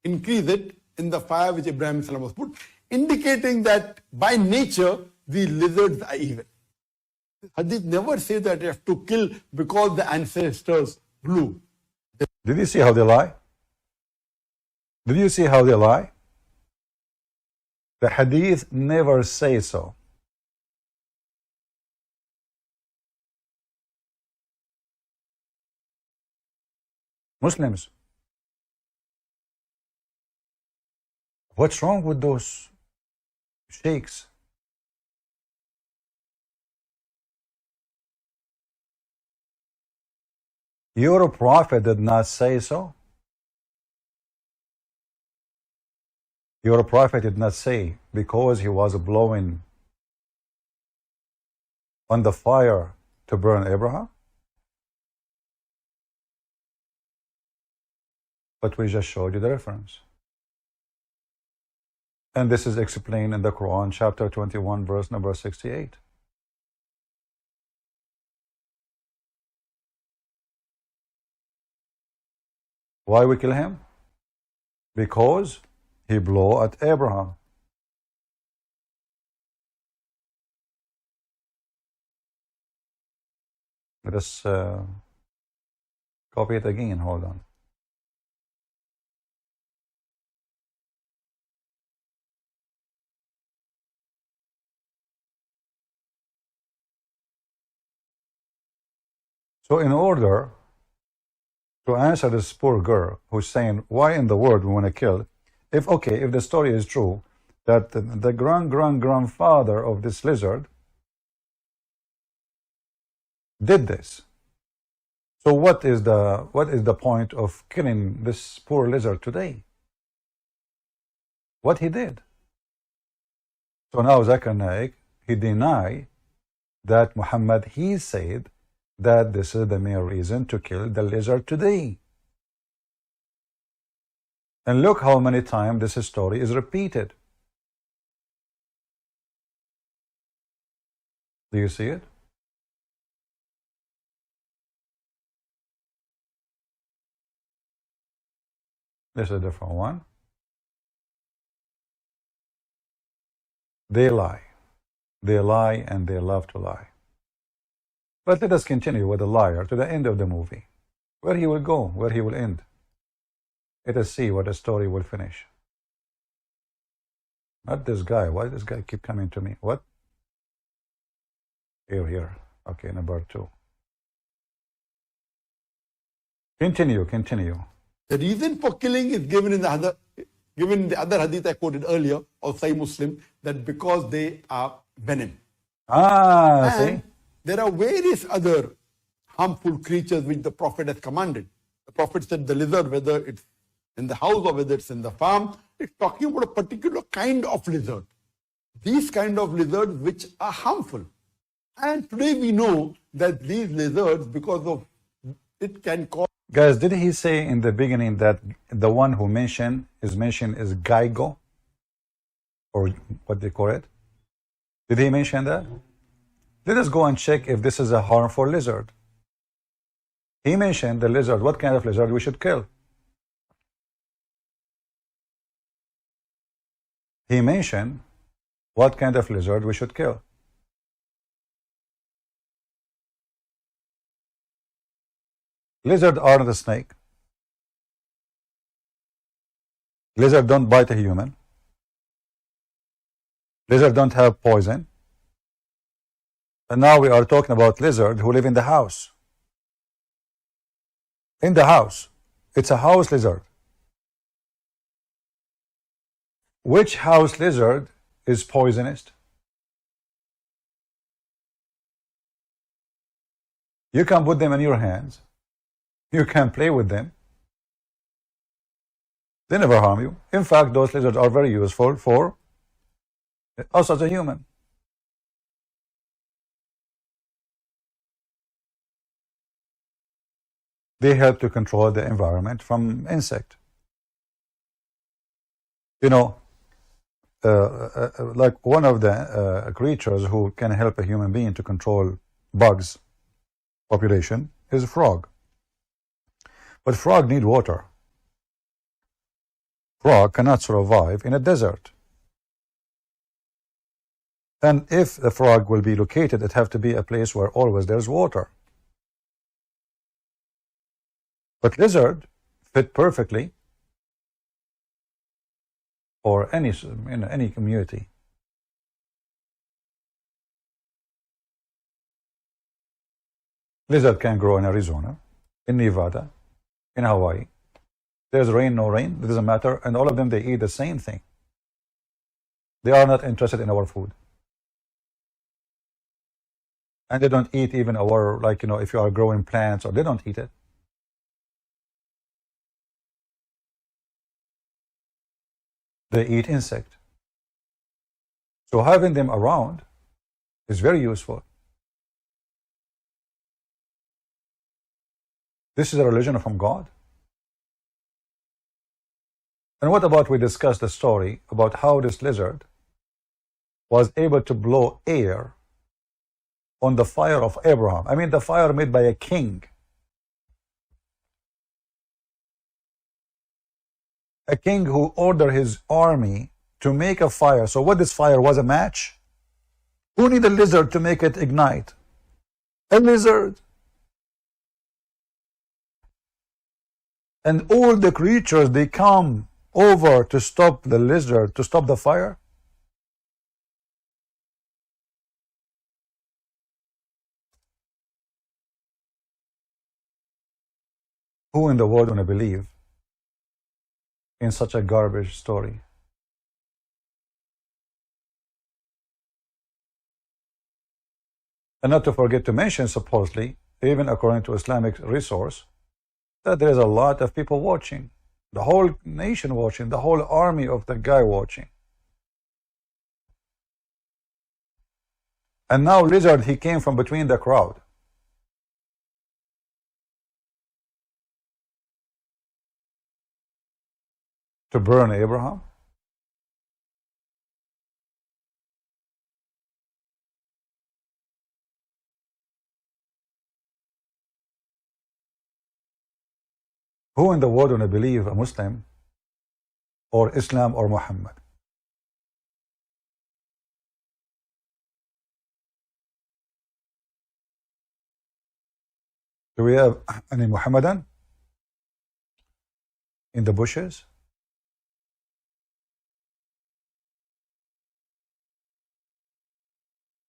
increase it in the fire which Ibrahim Salam was put, indicating that by nature the lizards are evil. Hadith never says that you have to kill because the ancestors blew. Did you see how they lie? Did you see how they lie? The hadith never says so. Muslims, what's wrong with those sheikhs? Your prophet did not say so. Your prophet did not say because he was blowing on the fire to burn Abraham. But we just showed you the reference. And this is explained in the Quran, chapter 21, verse number 68. Why we kill him? Because he blew at Abraham. Let us copy it again. Hold on. So in order to answer this poor girl who's saying, why in the world we want to kill, if the story is true, that the grandfather of this lizard did this. So what is the point of killing this poor lizard today? What he did. So now Zakir Naik, he denied that Muhammad, he said that this is the main reason to kill the lizard today. And look how many times this story is repeated. Do you see it? This is a different one. They lie. They lie and they love to lie. But let us continue with the liar to the end of the movie. Where he will go, where he will end. Let us see what the story will finish. Not this guy. Why does this guy keep coming to me? What? Here. Okay, number 2. Continue. The reason for killing is given in the other hadith I quoted earlier of Sahih Muslim, that because they are venom. See? There are various other harmful creatures which the Prophet has commanded. The Prophet said the lizard, whether it's in the house or whether it's in the farm, it's talking about a particular kind of lizard. These kind of lizards which are harmful. And today we know that these lizards, because of it can cause... Guys, did he say in the beginning that the one who is mentioned is Krazygoat? Or what they call it? Did he mention that? Let us go and check if this is a harmful lizard. He mentioned the lizard. What kind of lizard we should kill? He mentioned what kind of lizard we should kill. Lizard are not a snake. Lizard don't bite a human. Lizards don't have poison. And now we are talking about lizards who live in the house. In the house. It's a house lizard. Which house lizard is poisonous? You can put them in your hands. You can play with them. They never harm you. In fact, those lizards are very useful for us as a human. They help to control the environment from insect. You know, like one of the creatures who can help a human being to control bugs population is a frog. But frog need water. Frog cannot survive in a desert. And if the frog will be located, it have to be a place where always there's water. But lizard fit perfectly for any community. Lizard can grow in Arizona, in Nevada, in Hawaii. There's rain, no rain, it doesn't matter. And all of them, they eat the same thing. They are not interested in our food. And they don't eat even our, like, if you are growing plants, or they don't eat it. They eat insect. So having them around is very useful. This is a religion from God. And what about we discuss the story about how this lizard was able to blow air on the fire of Abraham. I mean, the fire made by a king. A king who ordered his army to make a fire. So what this fire was, a match? Who need a lizard to make it ignite? A lizard. And all the creatures, they come over to stop the lizard, to stop the fire. Who in the world want to believe in such a garbage story? And not to forget to mention, supposedly, even according to Islamic resource, that there is a lot of people watching, the whole nation watching, the whole army of the guy watching. And now lizard, he came from between the crowd. To burn Abraham. Who in the world want to believe a Muslim or Islam or Muhammad? Do we have any Muhammadan in the bushes?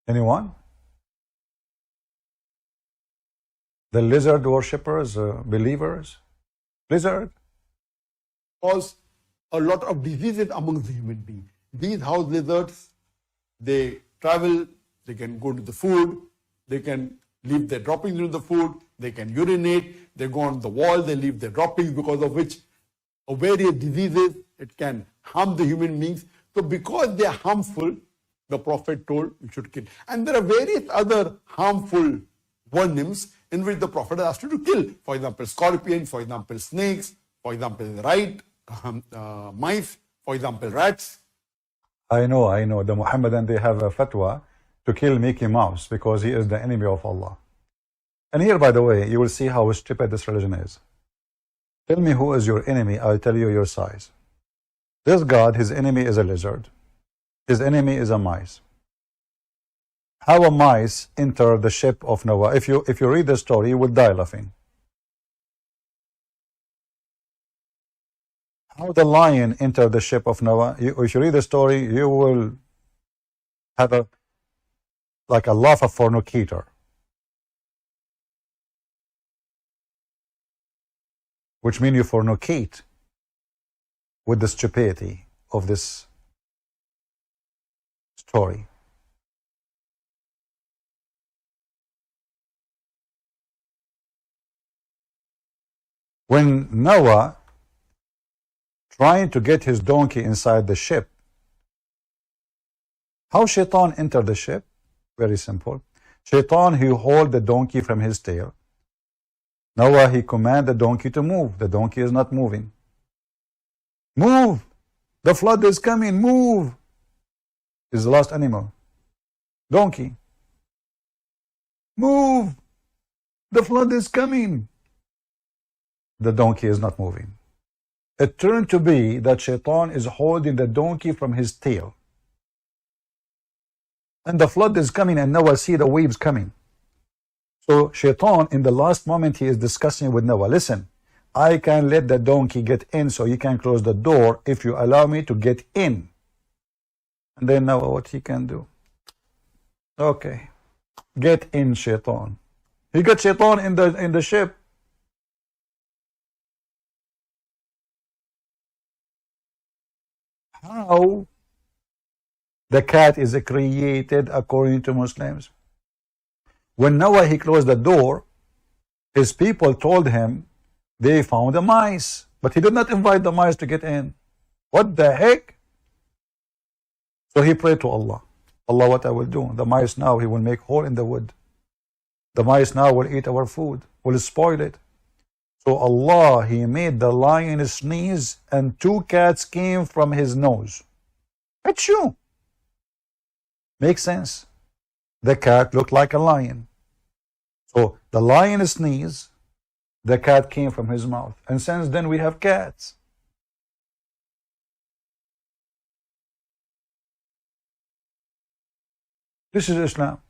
Anyone? The lizard worshippers, believers? Lizard? Cause a lot of diseases among the human beings. These house lizards, they travel, they can go to the food, they can leave their droppings into the food, they can urinate, they go on the wall, they leave their droppings, because of which various diseases, it can harm the human beings. So because they are harmful, the Prophet told we should kill. And there are various other harmful vermin in which the Prophet asked you to kill. For example, scorpions, for example, snakes, for example, mice, for example, rats. I know. The Muhammadan, they have a fatwa to kill Mickey Mouse because he is the enemy of Allah. And here, by the way, you will see how stupid this religion is. Tell me who is your enemy, I'll tell you your size. This God, his enemy is a lizard. His enemy is a mice. How a mice enter the ship of Noah? If you read the story, you will die laughing. How the lion entered the ship of Noah? If you read the story, you will have like a love of fornicator, which means you fornicate with the stupidity of this story. When Noah trying to get his donkey inside the ship, how Shaitan entered the ship? Very simple. Shaitan, he hold the donkey from his tail. Noah, he command the donkey to move. The donkey is not moving. Move! The flood is coming, move! Is the last animal. Donkey. Move! The flood is coming. The donkey is not moving. It turned to be that Shaitan is holding the donkey from his tail. And the flood is coming, and Noah see the waves coming. So Shaitan, in the last moment, he is discussing with Noah, listen, I can let the donkey get in so you can close the door if you allow me to get in. And then Noah, what he can do? Okay, get in, Shaitan. He got Shaitan in the ship. How the cat is created according to Muslims? When Noah he closed the door, his people told him they found a mice, but he did not invite the mice to get in. What the heck? So he prayed to Allah. Allah, what I will do? The mice now, he will make hole in the wood. The mice now will eat our food, will spoil it. So Allah, he made the lion sneeze and 2 cats came from his nose. Achoo! Makes sense. The cat looked like a lion. So the lion sneezed, the cat came from his mouth. And since then we have cats. This is Islam.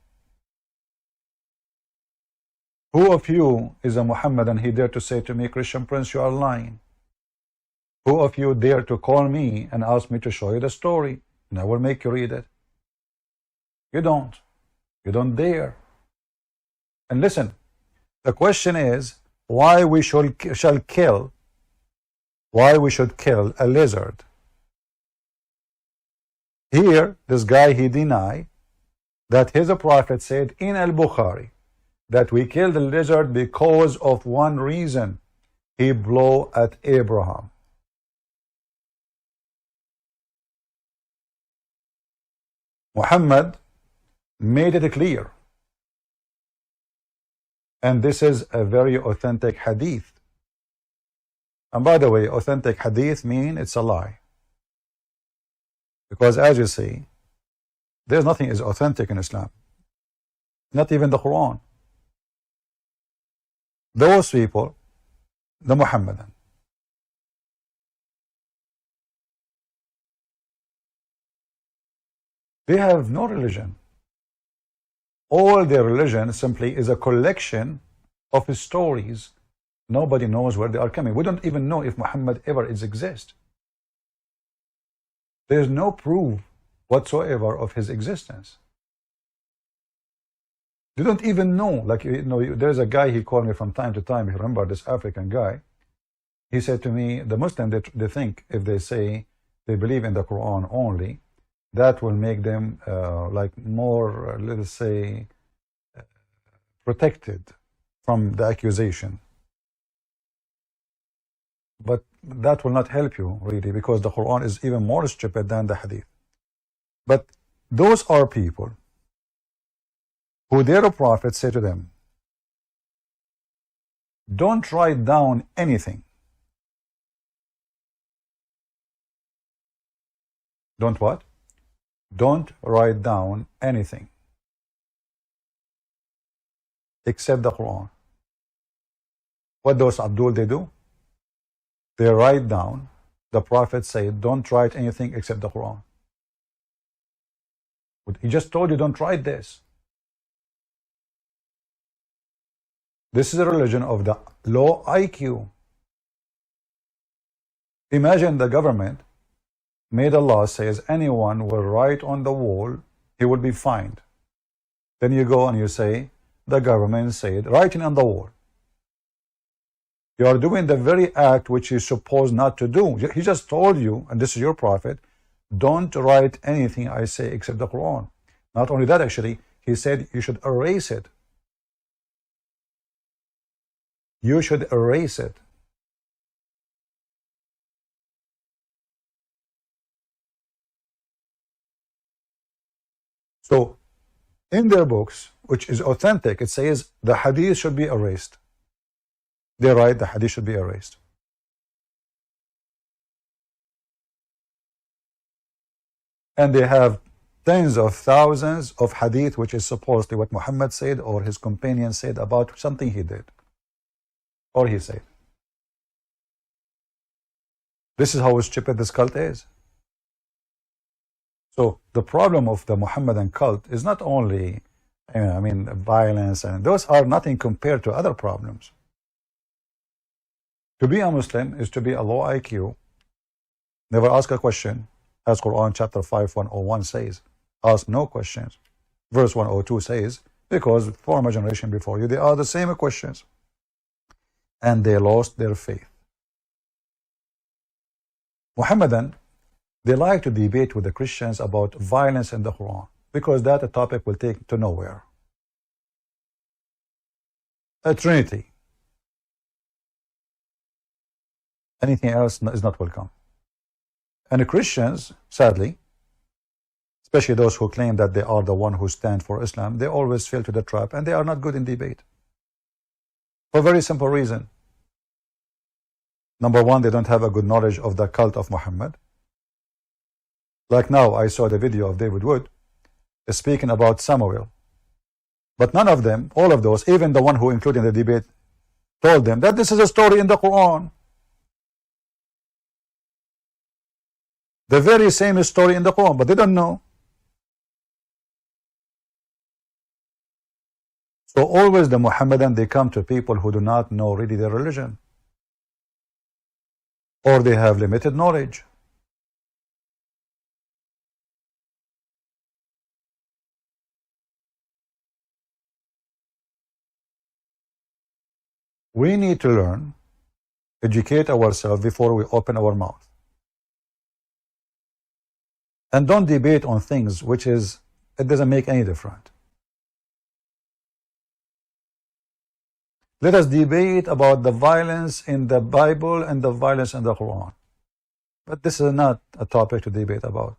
Who of you is a Muhammadan? He dare to say to me, Christian Prince, you are lying. Who of you dare to call me and ask me to show you the story? And I will make you read it. You don't. You don't dare. And listen, the question is why we shall kill a lizard. Here, this guy, he denied that his prophet said in Al-Bukhari that we killed the lizard because of one reason. He blew at Abraham. Muhammad made it clear. And this is a very authentic hadith. And by the way, authentic hadith means it's a lie. Because as you see, there's nothing is authentic in Islam. Not even the Quran. Those people, the Muhammadan, they have no religion. All their religion simply is a collection of stories. Nobody knows where they are coming. We don't even know if Muhammad ever exists. There's no proof whatsoever of his existence. They don't even know. Like, you know, there's a guy, he called me from time to time. You remember this African guy? He said to me, the Muslim, they think if they say they believe in the Quran only, that will make them like more, let's say, protected from the accusation. But that will not help you really, because the Quran is even more stupid than the Hadith. But those are people who their prophet said to them, don't write down anything. Don't what? Don't write down anything except the Quran. What does Abdul they do? They write down, the Prophet said, don't write anything except the Quran. But he just told you, don't write this. This is a religion of the low IQ. Imagine the government made a law says anyone will write on the wall he will be fined. Then you go and you say, the government said, writing on the wall. You are doing the very act which you're supposed not to do. He just told you, and this is your prophet, don't write anything I say except the Quran. Not only that, actually, he said you should erase it. You should erase it. So, in their books, which is authentic, it says the hadith should be erased. They write the hadith should be erased. And they have tens of thousands of hadith which is supposedly what Muhammad said or his companions said about something he did or he said. This is how stupid this cult is. So the problem of the Muhammadan cult is not only, violence, and those are nothing compared to other problems. To be a Muslim is to be a low IQ, never ask a question, as Quran chapter 5, 101 says. Ask no questions. Verse 102 says, because former generation before you, they are the same questions. And they lost their faith. Muhammadan, they like to debate with the Christians about violence in the Quran, because that topic will take to nowhere. A Trinity. Anything else is not welcome. And the Christians, sadly, especially those who claim that they are the one who stand for Islam, they always fall to the trap, and they are not good in debate. For a very simple reason. Number one, they don't have a good knowledge of the cult of Muhammad. Like now, I saw the video of David Wood speaking about Samuel. But none of them, all of those, even the one who included in the debate, told them that this is a story in the Quran. The very same story in the Quran, but they don't know. So always the Muhammadan, they come to people who do not know really their religion. Or they have limited knowledge. We need to learn, educate ourselves before we open our mouth. And don't debate on things which it doesn't make any difference. Let us debate about the violence in the Bible and the violence in the Quran. But this is not a topic to debate about.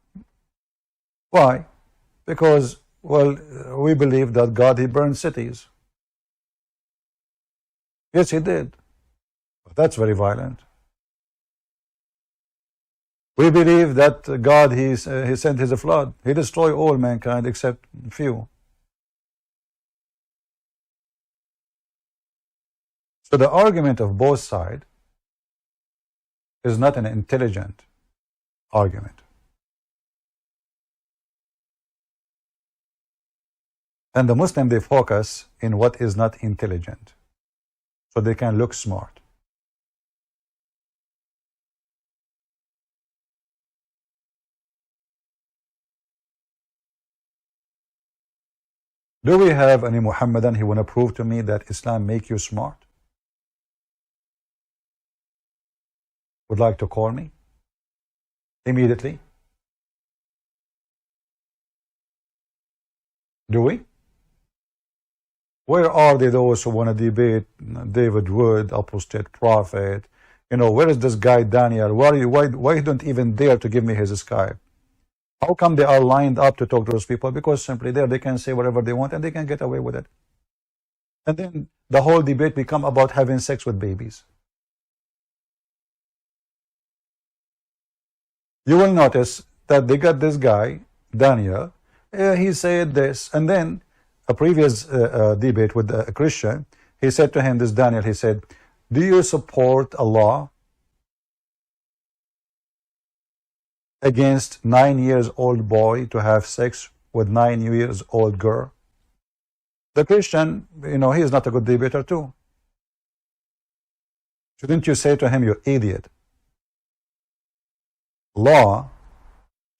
Why? Because, well, we believe that God, He burned cities. Yes, He did. But that's very violent. We believe that God, He sent His flood. He destroyed all mankind except few. So the argument of both sides is not an intelligent argument. And the Muslim, they focus in what is not intelligent, so they can look smart. Do we have any Muhammadan who want to prove to me that Islam make you smart? Would like to call me immediately? Do we? Where are they, those who want to debate David Wood, apostate prophet? Where is this guy Daniel? Why you don't even dare to give me his Skype? How come they are lined up to talk to those people? Because simply there they can say whatever they want and they can get away with it. And then the whole debate become about having sex with babies. You will notice that they got this guy, Daniel, he said this, and then a previous debate with a Christian, he said to him, this Daniel, he said, do you support a law against 9-year-old boy to have sex with 9-year-old girl? The Christian, he is not a good debater too. Shouldn't you say to him, you idiot? Law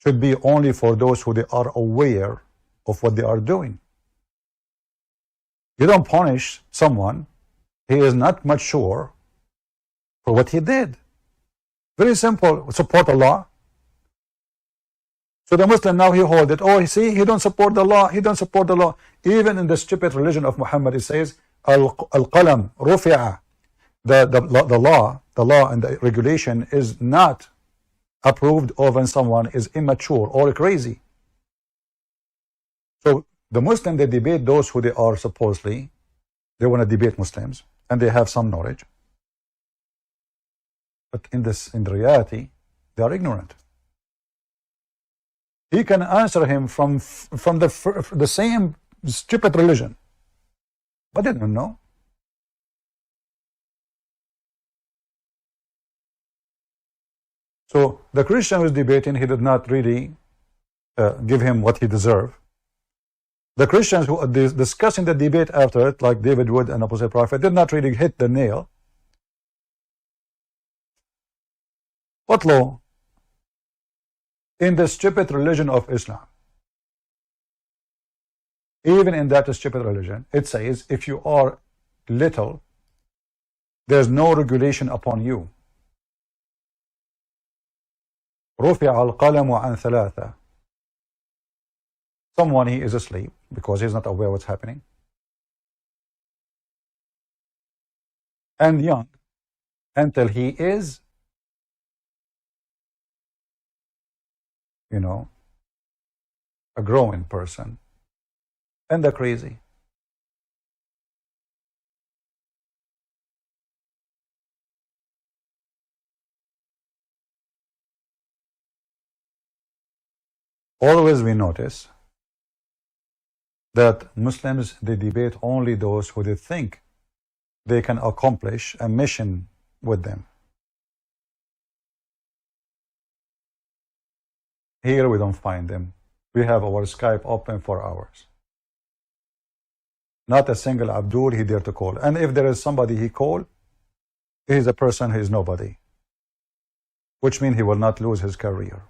should be only for those who they are aware of what they are doing. You don't punish someone, he is not mature for what he did. Very simple. Support Allah. So the Muslim now he hold it. Oh, see, he don't support the law. He don't support the law. Even in the stupid religion of Muhammad, it says al-qalam rufi'a. The law and the regulation is not approved of when someone is immature or crazy. So the Muslim, they debate those who they are supposedly, they want to debate Muslims and they have some knowledge. But in the reality, they are ignorant. He can answer him from the same stupid religion, but they don't know. So the Christian who is debating, he did not really give him what he deserved. The Christians who are discussing the debate after it, like David Wood and Apostle Prophet, did not really hit the nail. What law? In the stupid religion of Islam, even in that stupid religion, it says if you are little, there's no regulation upon you. رفع القلم عن ثلاثة. Someone, he is asleep because he's not aware what's happening, and young until he is, a growing person, and the crazy. Always we notice that Muslims, they debate only those who they think they can accomplish a mission with them. Here we don't find them. We have our Skype open for hours. Not a single Abdul he dare to call. And if there is somebody he call, he is a person who is nobody, which means he will not lose his career.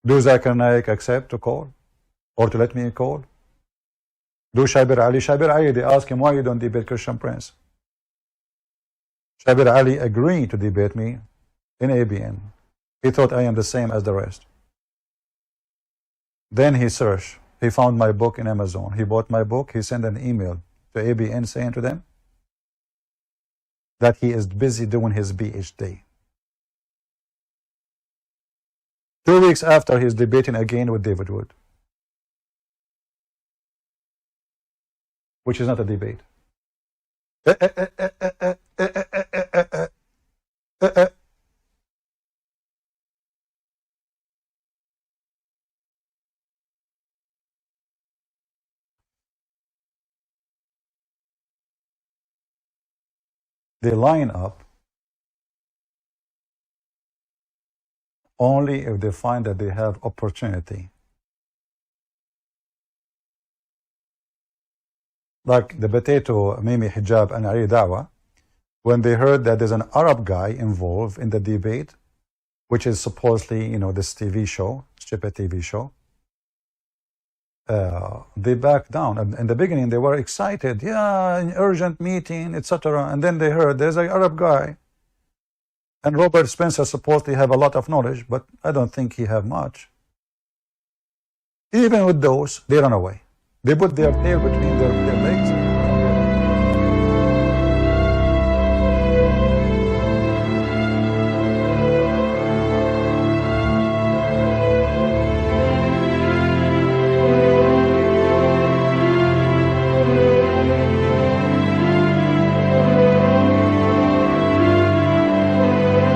Do Zakir Naik accept to call or to let me call? Do Shabir Ali? Shabir Ali, they ask him, why you don't debate Christian Prince? Shabir Ali agreed to debate me in ABN. He thought I am the same as the rest. Then he searched. He found my book in Amazon. He bought my book. He sent an email to ABN saying to them that he is busy doing his PhD. 2 weeks after, he's debating again with David Wood, which is not a debate. They line up only if they find that they have opportunity. Like the potato Mimi Hijab and Ali Dawah, when they heard that there's an Arab guy involved in the debate, which is supposedly, this TV show, stupid TV show, they backed down. And in the beginning, they were excited. Yeah, an urgent meeting, etc. And then they heard there's an Arab guy. And Robert Spencer supposedly have a lot of knowledge, but I don't think he have much. Even with those, they run away. They put their tail between their legs.